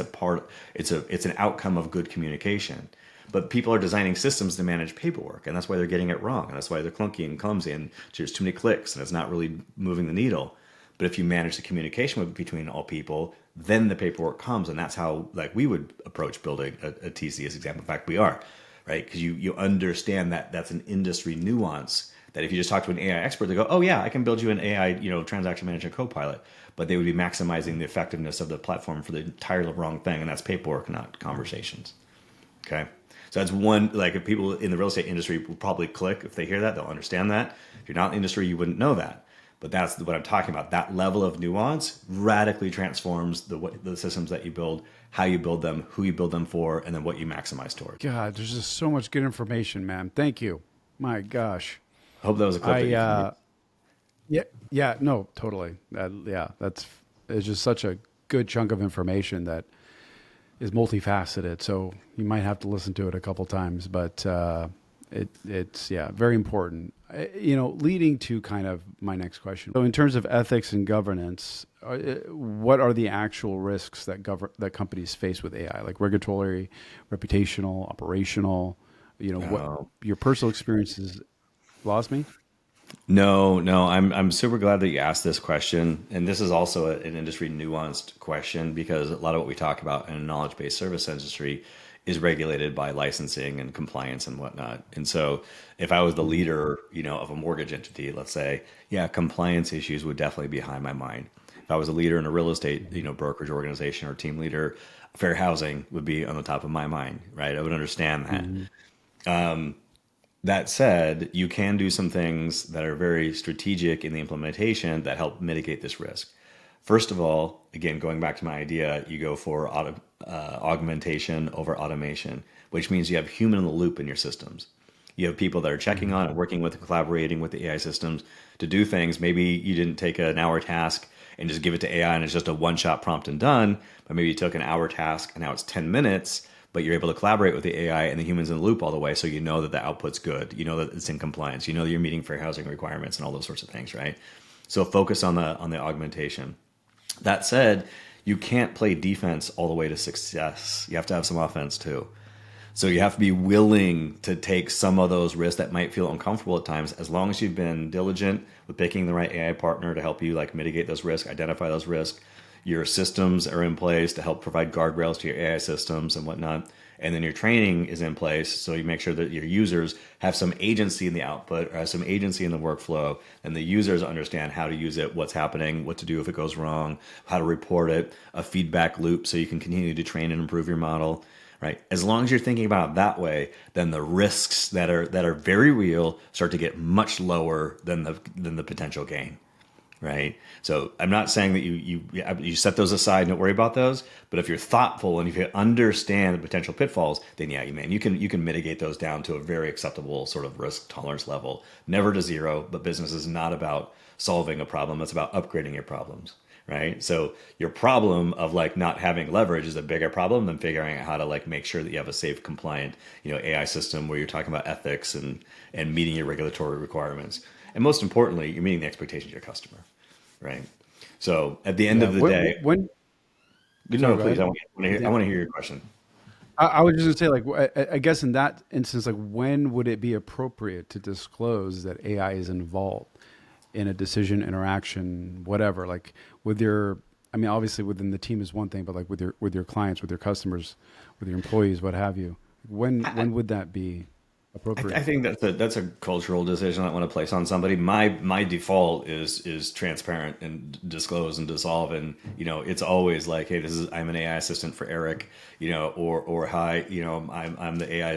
B: It's an outcome of good communication. But people are designing systems to manage paperwork, and that's why they're getting it wrong. And that's why they're clunky and clumsy, and there's too many clicks, and it's not really moving the needle. But if you manage the communication between all people, then the paperwork comes, and that's how like we would approach building a TC as example. In fact, we are, right? Because you understand that that's an industry nuance. That if you just talk to an AI expert, they go, "Oh yeah, I can build you an AI, transaction management copilot," but they would be maximizing the effectiveness of the platform for the entirely wrong thing, and that's paperwork, not conversations. Okay. So that's one, like if people in the real estate industry will probably click if they hear that, they'll understand that. If you're not in the industry, you wouldn't know that. But that's what I'm talking about. That level of nuance radically transforms the systems that you build, how you build them, who you build them for, and then what you maximize towards.
A: God, there's just so much good information, man. Thank you. My gosh.
B: I hope that was a clip that
A: I
B: you can use.
A: Yeah, yeah, no, totally. Yeah, it's just such a good chunk of information that is multifaceted. So you might have to listen to it a couple times, but it's yeah, very important. Leading to kind of my next question. So in terms of ethics and governance, what are the actual risks that companies face with AI, like regulatory, reputational, operational? What your personal experiences lost me?
B: No, no, I'm super glad that you asked this question, and this is also an industry nuanced question because a lot of what we talk about in a knowledge based service industry is regulated by licensing and compliance and whatnot. And so, if I was the leader, of a mortgage entity, let's say, yeah, compliance issues would definitely be high in my mind. If I was a leader in a real estate, brokerage organization or team leader, fair housing would be on the top of my mind, right? I would understand that.
A: Mm-hmm.
B: That said, you can do some things that are very strategic in the implementation that help mitigate this risk. First of all, again, going back to my idea, you go for augmentation over automation, which means you have human in the loop in your systems. You have people that are checking on and working with and collaborating with the AI systems to do things. Maybe you didn't take an hour task and just give it to AI and it's just a one-shot prompt and done, but maybe you took an hour task and now it's 10 minutes, but you're able to collaborate with the AI and the humans in the loop all the way, so you know that the output's good, you know that it's in compliance, you know that you're meeting fair housing requirements and all those sorts of things, right? So focus on the augmentation. That said, you can't play defense all the way to success. You have to have some offense too. So you have to be willing to take some of those risks that might feel uncomfortable at times, as long as you've been diligent with picking the right AI partner to help you like mitigate those risks, identify those risks. Your systems are in place to help provide guardrails to your AI systems and whatnot. And then your training is in place, so you make sure that your users have some agency in the output or have some agency in the workflow, and the users understand how to use it, what's happening, what to do if it goes wrong, how to report it, a feedback loop so you can continue to train and improve your model. Right. As long as you're thinking about it that way, then the risks that are very real start to get much lower than the potential gain. Right. So I'm not saying that you set those aside and don't worry about those, but if you're thoughtful and if you understand the potential pitfalls, then yeah, you can mitigate those down to a very acceptable sort of risk tolerance level. Never to zero, but business is not about solving a problem; it's about upgrading your problems. Right. So your problem of like not having leverage is a bigger problem than figuring out how to like make sure that you have a safe, compliant, AI system where you're talking about ethics and meeting your regulatory requirements. And most importantly, you're meeting the expectations of your customer. Right. So at the end
A: Yeah.
B: of the day,
A: When sorry,
B: no,
A: go
B: please,
A: ahead.
B: I want to hear your question.
A: I was just gonna say, like, I guess in that instance, like, when would it be appropriate to disclose that AI is involved in a decision, interaction, whatever? Like, with your, I mean, obviously within the team is one thing, but like with your clients, with your customers, with your employees, what have you? When would that be
B: I
A: appropriate?
B: think that's a cultural decision I want to place on somebody. My default is transparent and disclose and dissolve, and it's always like, hey, I'm an AI assistant for Eric, or hi, I'm the AI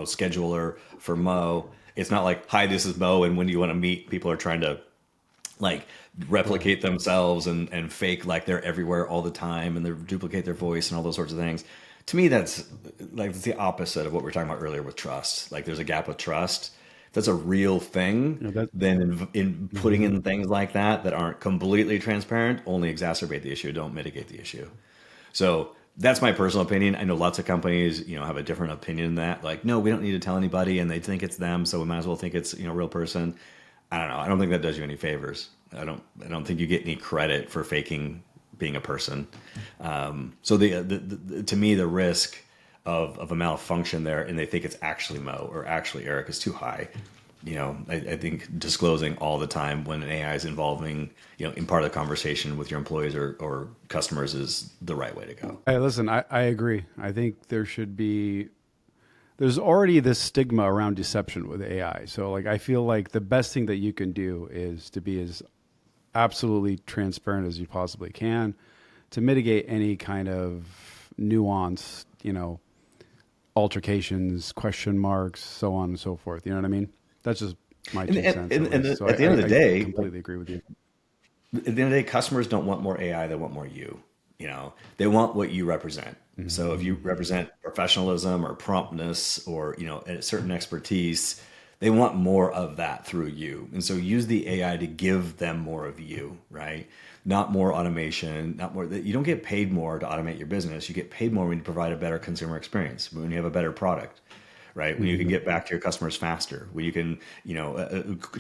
B: scheduler for Mo. It's not like, hi, this is Mo, and when do you want to meet? People are trying to like
A: Right.
B: replicate themselves and fake like they're everywhere all the time and they duplicate their voice and all those sorts of things. To me, that's like it's the opposite of what we were talking about earlier with trust. Like there's a gap with trust. If that's a real thing,
A: That.
B: then in putting
A: Mhm.
B: in things like that aren't completely transparent only exacerbate the issue, don't mitigate the issue. So that's my personal opinion. I know lots of companies, have a different opinion than that. Like, no, we don't need to tell anybody, and they think it's them, so we might as well think it's a real person. I don't know. I don't think that does you any favors. I don't think you get any credit for faking being a person. So to me, the risk of a malfunction there, and they think it's actually Mo or actually Eric, is too high. I think disclosing all the time when an AI is involving, in part of the conversation with your employees or customers is the right way to go.
A: Hey, listen, I agree. I think there's already this stigma around deception with AI. So like, I feel like the best thing that you can do is to be as absolutely transparent as you possibly can to mitigate any kind of nuance, altercations, question marks, so on and so forth. You know what I mean? That's just my
B: And,
A: two
B: and,
A: cents
B: and,
A: at
B: and
A: least. So
B: at the end of the
A: I
B: day,
A: completely agree with you.
B: at the end of the day, customers don't want more AI; they want more you. They want what you represent. So if you represent professionalism or promptness or a certain expertise, they want more of that through you. And so use the AI to give them more of you, right? Not more automation, not more. You don't get paid more to automate your business. You get paid more when you provide a better consumer experience, when you have a better product, right? When you can get back to your customers faster, when you can,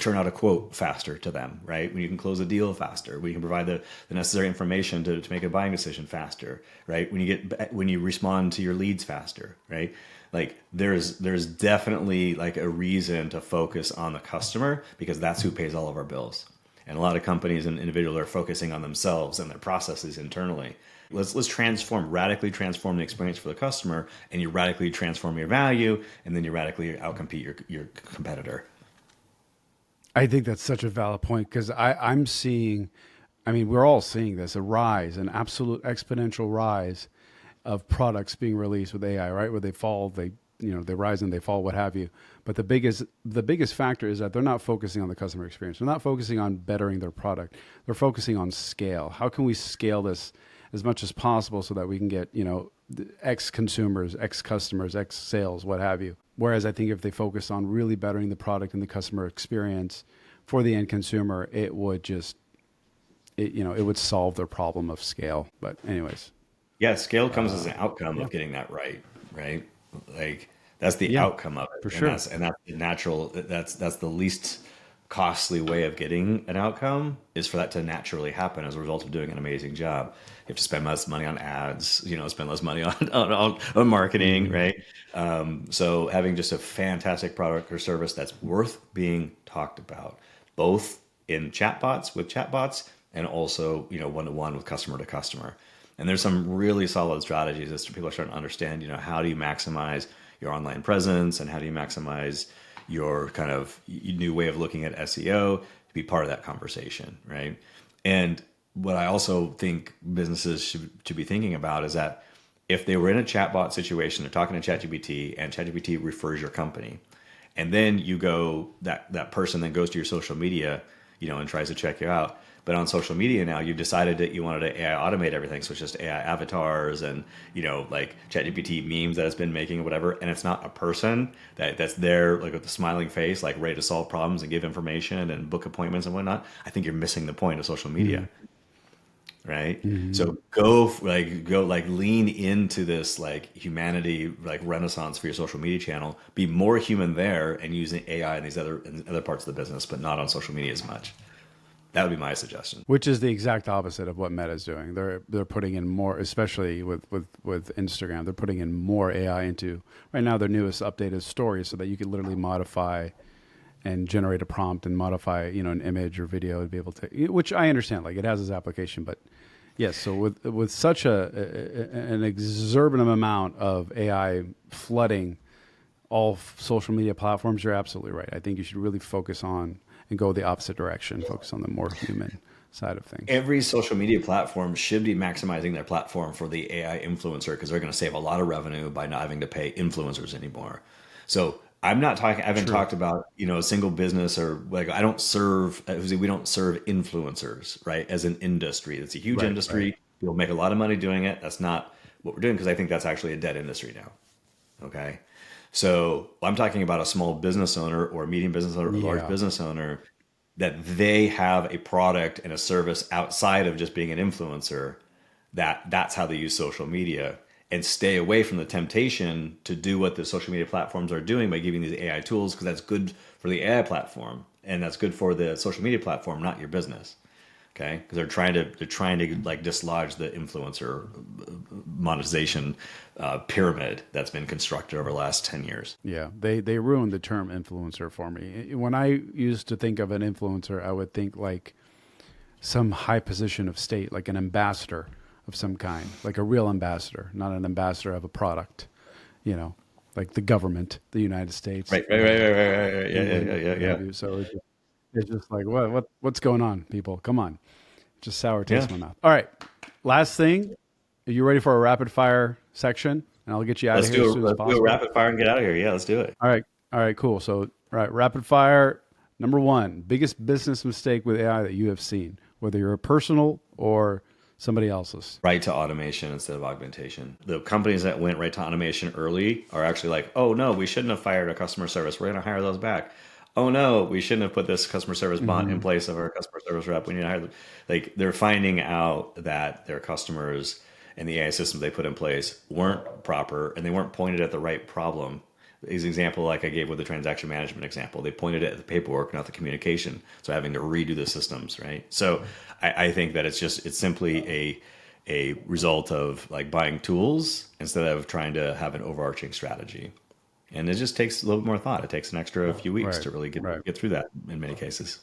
B: turn out a quote faster to them, right? When you can close a deal faster, when you can provide the necessary information to make a buying decision faster, right? When you respond to your leads faster, right? Like there's definitely like a reason to focus on the customer because that's who pays all of our bills. And a lot of companies and individuals are focusing on themselves and their processes internally. Let's radically transform the experience for the customer, and you radically transform your value, and then you radically outcompete your competitor.
A: I think that's such a valid point because I'm seeing, I mean, we're all seeing this, a rise, an absolute exponential rise of products being released with AI, right? Where they fall, they rise and they fall, what have you. But the biggest factor is that they're not focusing on the customer experience. They're not focusing on bettering their product. They're focusing on scale. How can we scale this as much as possible so that we can get, X consumers, X customers, X sales, what have you. Whereas I think if they focus on really bettering the product and the customer experience for the end consumer, it would it would solve their problem of scale. But anyways,
B: Yeah, scale comes as an outcome of getting that right? Like that's the
A: yeah,
B: outcome of
A: for
B: it, and
A: sure.
B: that's the natural. That's the least costly way of getting an outcome is for that to naturally happen as a result of doing an amazing job. You have to spend less money on ads, spend less money on marketing, right? So having just a fantastic product or service that's worth being talked about, both in chatbots with chatbots and also one to one with customer to customer. And there's some really solid strategies as people are starting to understand, how do you maximize your online presence and how do you maximize your kind of new way of looking at SEO to be part of that conversation, right? And what I also think businesses should be thinking about is that if they were in a chatbot situation, they're talking to ChatGPT and ChatGPT refers your company, and then that person then goes to your social media, and tries to check you out. But on social media now, you've decided that you wanted to AI automate everything. So it's just AI avatars and, like ChatGPT memes that it's been making or whatever. And it's not a person that's there, like with a smiling face, like ready to solve problems and give information and book appointments and whatnot. I think you're missing the point of social media, right?
A: Mm-hmm.
B: So go lean into this like humanity, like renaissance for your social media channel. Be more human there and using AI in other parts of the business, but not on social media as much. That would be my suggestion.
A: Which is the exact opposite of what Meta's doing. They're putting in more, especially with Instagram. They're putting in more AI into right now their newest updated stories, so that you could literally modify and generate a prompt and modify an image or video and be able to. Which I understand, like it has its application, but yes. So with such an exorbitant amount of AI flooding all social media platforms, you're absolutely right. I think you should really focus on and go the opposite direction, focus on the more human side of things.
B: Every social media platform should be maximizing their platform for the AI influencer because they're going to save a lot of revenue by not having to pay influencers anymore. So I'm not talking. I haven't
A: True.
B: talked about a single business or like I don't serve. We don't serve influencers, right? As an industry, it's a huge
A: Right, right.
B: industry. People make a lot of money doing it. That's not what we're doing because I think that's actually a dead industry now. Okay. So I'm talking about a small business owner or a medium business owner or a large
A: Yeah.
B: business owner that they have a product and a service outside of just being an influencer, that's how they use social media and stay away from the temptation to do what the social media platforms are doing by giving these AI tools because that's good for the AI platform and that's good for the social media platform, not your business. Okay, because they're trying to like dislodge the influencer monetization pyramid that's been constructed over the last 10 years.
A: Yeah, they ruined the term influencer for me. When I used to think of an influencer, I would think like some high position of state, like an ambassador of some kind, like a real ambassador, not an ambassador of a product, you know, like the government, the United States,
B: Right, right, right, right, right, right, right. Yeah, yeah,
A: England,
B: yeah, yeah,
A: what
B: yeah.
A: have you. So it's just like, what's going on, people? Come on. Just sour taste
B: Yeah.
A: in my mouth. All right. Last thing. Are you ready for a rapid fire section? And I'll get you out of here as soon as
B: Let's do a
A: possible.
B: rapid fire and get out of here. Yeah, let's do it.
A: All right. All right, cool. So, all right, rapid fire. Number one, biggest business mistake with AI that you have seen, whether you're a personal or somebody else's.
B: Right to automation instead of augmentation. The companies that went right to automation early are actually like, oh no, we shouldn't have fired a customer service. We're going to hire those back. Oh no, we shouldn't have put this customer service bot in
A: Mm-hmm.
B: place of our customer service rep. We need to hire them. Like they're finding out that their customers and the AI systems they put in place weren't proper and they weren't pointed at the right problem. Is an example like I gave with the transaction management example. They pointed at the paperwork, not the communication. So having to redo the systems, right? So I think that it's simply a result of like buying tools instead of trying to have an overarching strategy. And it just takes a little bit more thought. It takes an extra few weeks
A: Right.
B: to really
A: Right.
B: get through that in many cases.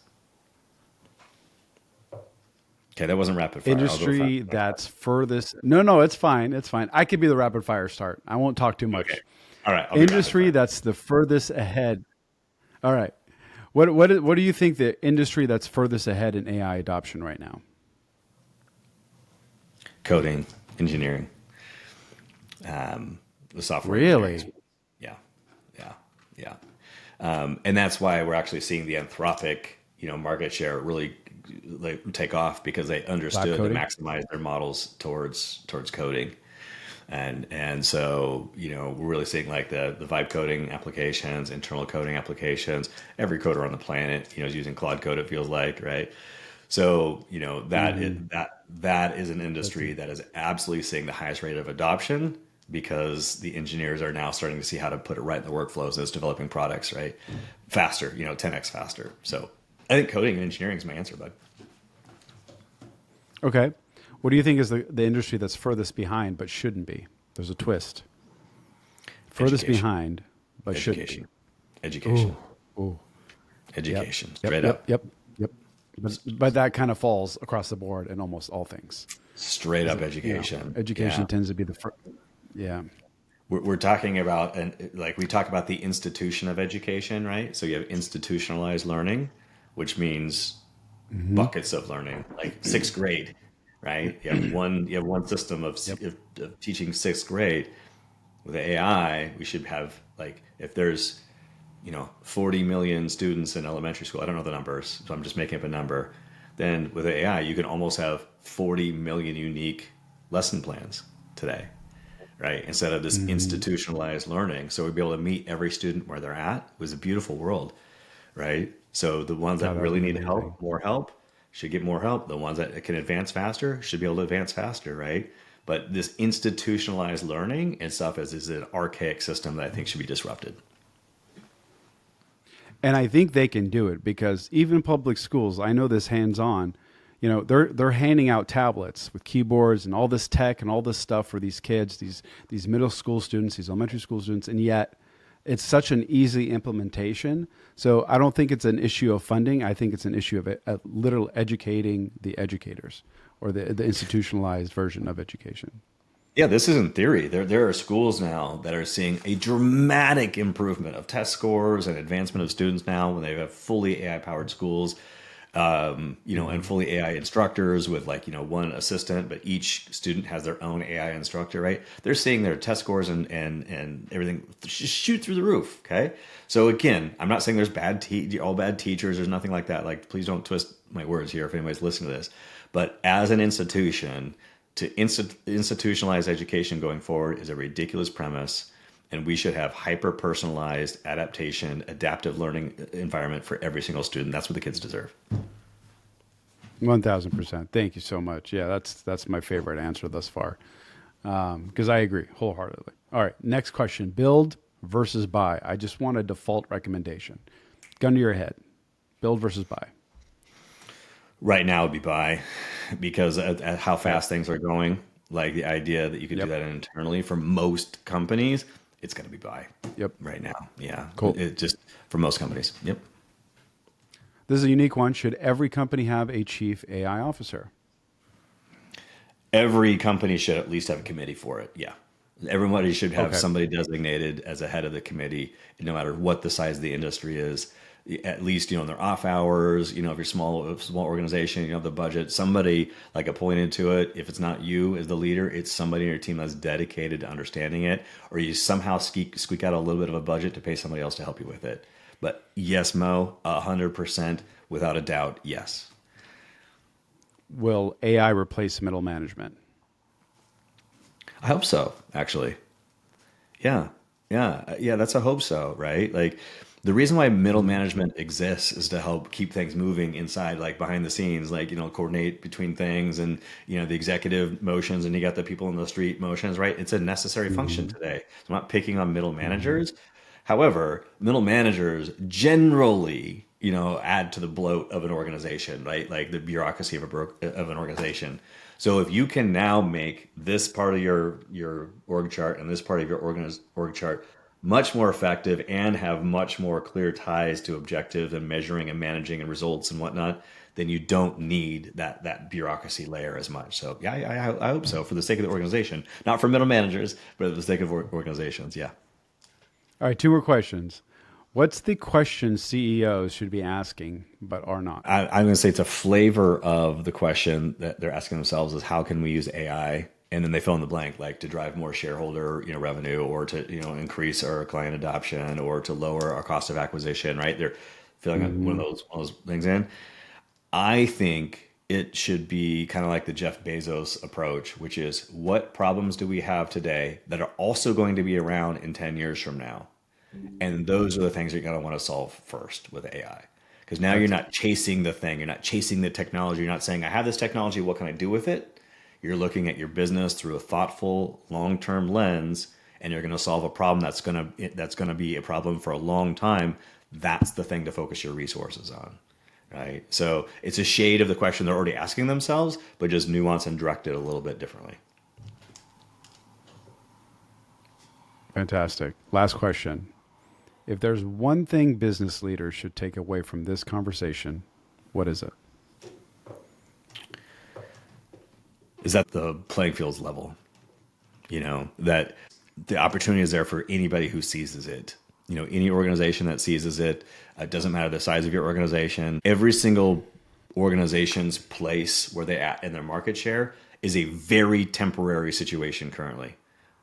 B: Okay, that wasn't rapid fire. I'll go fast.
A: Industry that's furthest. No, no, it's fine. It's fine. I could be the rapid fire start. I won't talk too
B: Okay.
A: much.
B: All right, I'll be rapid
A: Industry
B: fire.
A: that's the furthest ahead. All right. What do you think the industry that's furthest ahead in AI adoption right now?
B: Coding, engineering, the software engineering.
A: Really?
B: Yeah, yeah, yeah. And that's why we're actually seeing the Anthropic, market share really like take off because they
A: Lab
B: understood to
A: coding?
B: maximize their models towards coding. And so, we're really seeing like the vibe coding applications, internal coding applications. Every coder on the planet, is using Claude Code, it feels like, right? So,
A: Mm-hmm.
B: that is an industry that is absolutely seeing the highest rate of adoption because the engineers are now starting to see how to put it right in the workflows as developing products, right? Faster, 10x faster. So I think coding and engineering is my answer, bud.
A: Okay. What do you think is the industry that's furthest behind but shouldn't be? There's a twist. Furthest
B: Education,
A: behind but shouldn't be.
B: education, education,
A: Ooh. Yep.
B: education,
A: Yep.
B: straight
A: Yep.
B: up,
A: Yep. Yep. But that kind of falls across the board in almost all things.
B: straight up
A: You know,
B: education.
A: education
B: Yeah.
A: tends to be the first. Yeah.
B: We're talking about, and like we talk about the institution of education, right? So you have institutionalized learning, which means
A: Mm-hmm.
B: buckets of learning, like sixth grade, right? You have one system of,
A: Yep.
B: of teaching sixth grade. With AI, we should have like if there's 40 million students in elementary school. I don't know the numbers, so I'm just making up a number. Then with AI, you can almost have 40 million unique lesson plans today, right? Instead of this
A: Mm-hmm.
B: institutionalized learning. So we'd be able to meet every student where they're at. It was a beautiful world, right? So the ones
A: God,
B: that
A: that would
B: really
A: be
B: need
A: amazing.
B: help, more help, should get more help. The ones that can advance faster should be able to advance faster, right? But this institutionalized learning and stuff is an archaic system that I think should be disrupted.
A: And I think they can do it because even public schools, I know this hands on, they're handing out tablets with keyboards and all this tech and all this stuff for these kids, these middle school students, these elementary school students, and yet it's such an easy implementation. So I don't think it's an issue of funding. I think it's an issue of literal educating the educators or the institutionalized version of education.
B: Yeah, this is in theory. There are schools now that are seeing a dramatic improvement of test scores and advancement of students now when they have fully AI powered schools, and
A: Hmm.
B: fully AI instructors with like, one assistant, but each student has their own AI instructor, right? They're seeing their test scores and everything just shoot through the roof. Okay. So again, I'm not saying there's all bad teachers. There's nothing like that. Like, please don't twist my words here if anybody's listening to this. But as an institution, to institutionalize education going forward is a ridiculous premise, and we should have hyper personalized adaptation, adaptive learning environment for every single student. That's what the kids deserve.
A: 1000%. Thank you so much. Yeah, that's my favorite answer thus far because I agree wholeheartedly. All right, next question: build versus buy. I just want a default recommendation. Gun to your head. Build versus buy.
B: Right now would be buy, because at how fast things are going, like the idea that you could do
A: Yep.
B: that internally for most companies, it's going to be buy
A: Yep.
B: right now. Yeah.
A: Cool.
B: It just for most companies. Yep.
A: This is a unique one. Should every company have a chief AI officer?
B: Every company should at least have a committee for it. Yeah. Everybody should have
A: Okay.
B: somebody designated as a head of the committee, no matter what the size of the industry is. At least, in their off hours, if you're small organization, you have the budget, somebody like appointed to it. If it's not you as the leader, it's somebody in your team that's dedicated to understanding it, or you somehow squeak out a little bit of a budget to pay somebody else to help you with it. But yes, Mo, 100%, without a doubt, yes.
A: Will AI replace middle management?
B: I hope so, actually. Yeah. Yeah. That's a hope so, right? Like the reason why middle management exists is to help keep things moving inside, like behind the scenes, like, coordinate between things and, the executive motions, and you got the people in the street motions, right? It's a necessary function
A: Mm-hmm.
B: today. So I'm not picking on middle
A: Mm-hmm.
B: managers. However, middle managers generally, add to the bloat of an organization, right? Like the bureaucracy of an organization. So if you can now make this part of your org chart and this part of your org chart much more effective and have much more clear ties to objectives and measuring and managing and results and whatnot, then you don't need that bureaucracy layer as much. So yeah, I hope so, for the sake of the organization, not for middle managers, but for the sake of organizations. Yeah.
A: All right, two more questions. What's the question CEOs should be asking but are not?
B: I'm going to say it's a flavor of the question that they're asking themselves is how can we use AI? And then they fill in the blank, like to drive more shareholder, revenue, or to, increase our client adoption, or to lower our cost of acquisition, right? They're filling out
A: Mm-hmm.
B: one of those things in. I think it should be kind of like the Jeff Bezos approach, which is what problems do we have today that are also going to be around in 10 years from now? And those are the things you're going to want to solve first with AI. Because now you're
A: That's
B: not chasing the thing. You're not chasing the technology. You're not saying, I have this technology. What can I do with it? You're looking at your business through a thoughtful, long-term lens, and you're going to solve a problem that's going to be a problem for a long time. That's the thing to focus your resources on, right? So it's a shade of the question they're already asking themselves, but just nuance and direct it a little bit differently.
A: fantastic. Last question. If there's one thing business leaders should take away from this conversation, what is it?
B: Is that the playing field's level? That the opportunity is there for anybody who seizes it. Any organization that seizes it, it doesn't matter the size of your organization. Every single organization's place where they at in their market share is a very temporary situation currently.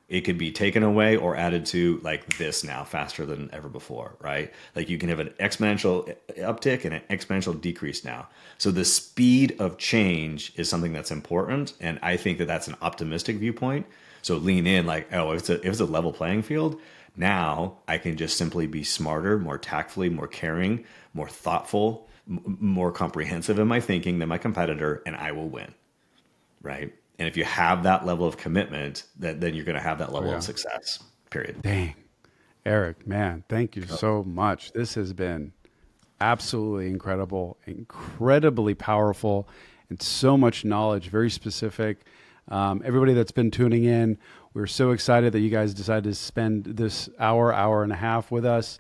B: It could be taken away or added to like this now faster than ever before, right? Like you can have an exponential uptick and an exponential decrease now. So the speed of change is something that's important. And I think that that's an optimistic viewpoint. So lean in like, oh, if it's a level playing field, now I can just simply be smarter, more tactfully, more caring, more thoughtful, more comprehensive in my thinking than my competitor, and I will win, right? And if you have that level of commitment, then you're going to have that
A: Oh,
B: level of
A: yeah.
B: success, period.
A: Dang. Eric, man, thank you so much. This has been absolutely incredible, incredibly powerful, and so much knowledge, very specific. Everybody that's been tuning in, we're so excited that you guys decided to spend this hour and a half with us.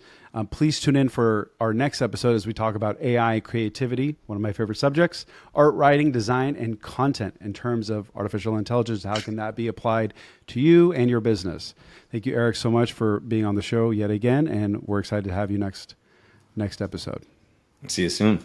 A: Please tune in for our next episode as we talk about AI creativity, one of my favorite subjects, art, writing, design, and content in terms of artificial intelligence. How can that be applied to you and your business? Thank you, Eric, so much for being on the show yet again, and we're excited to have you next episode.
B: See you soon.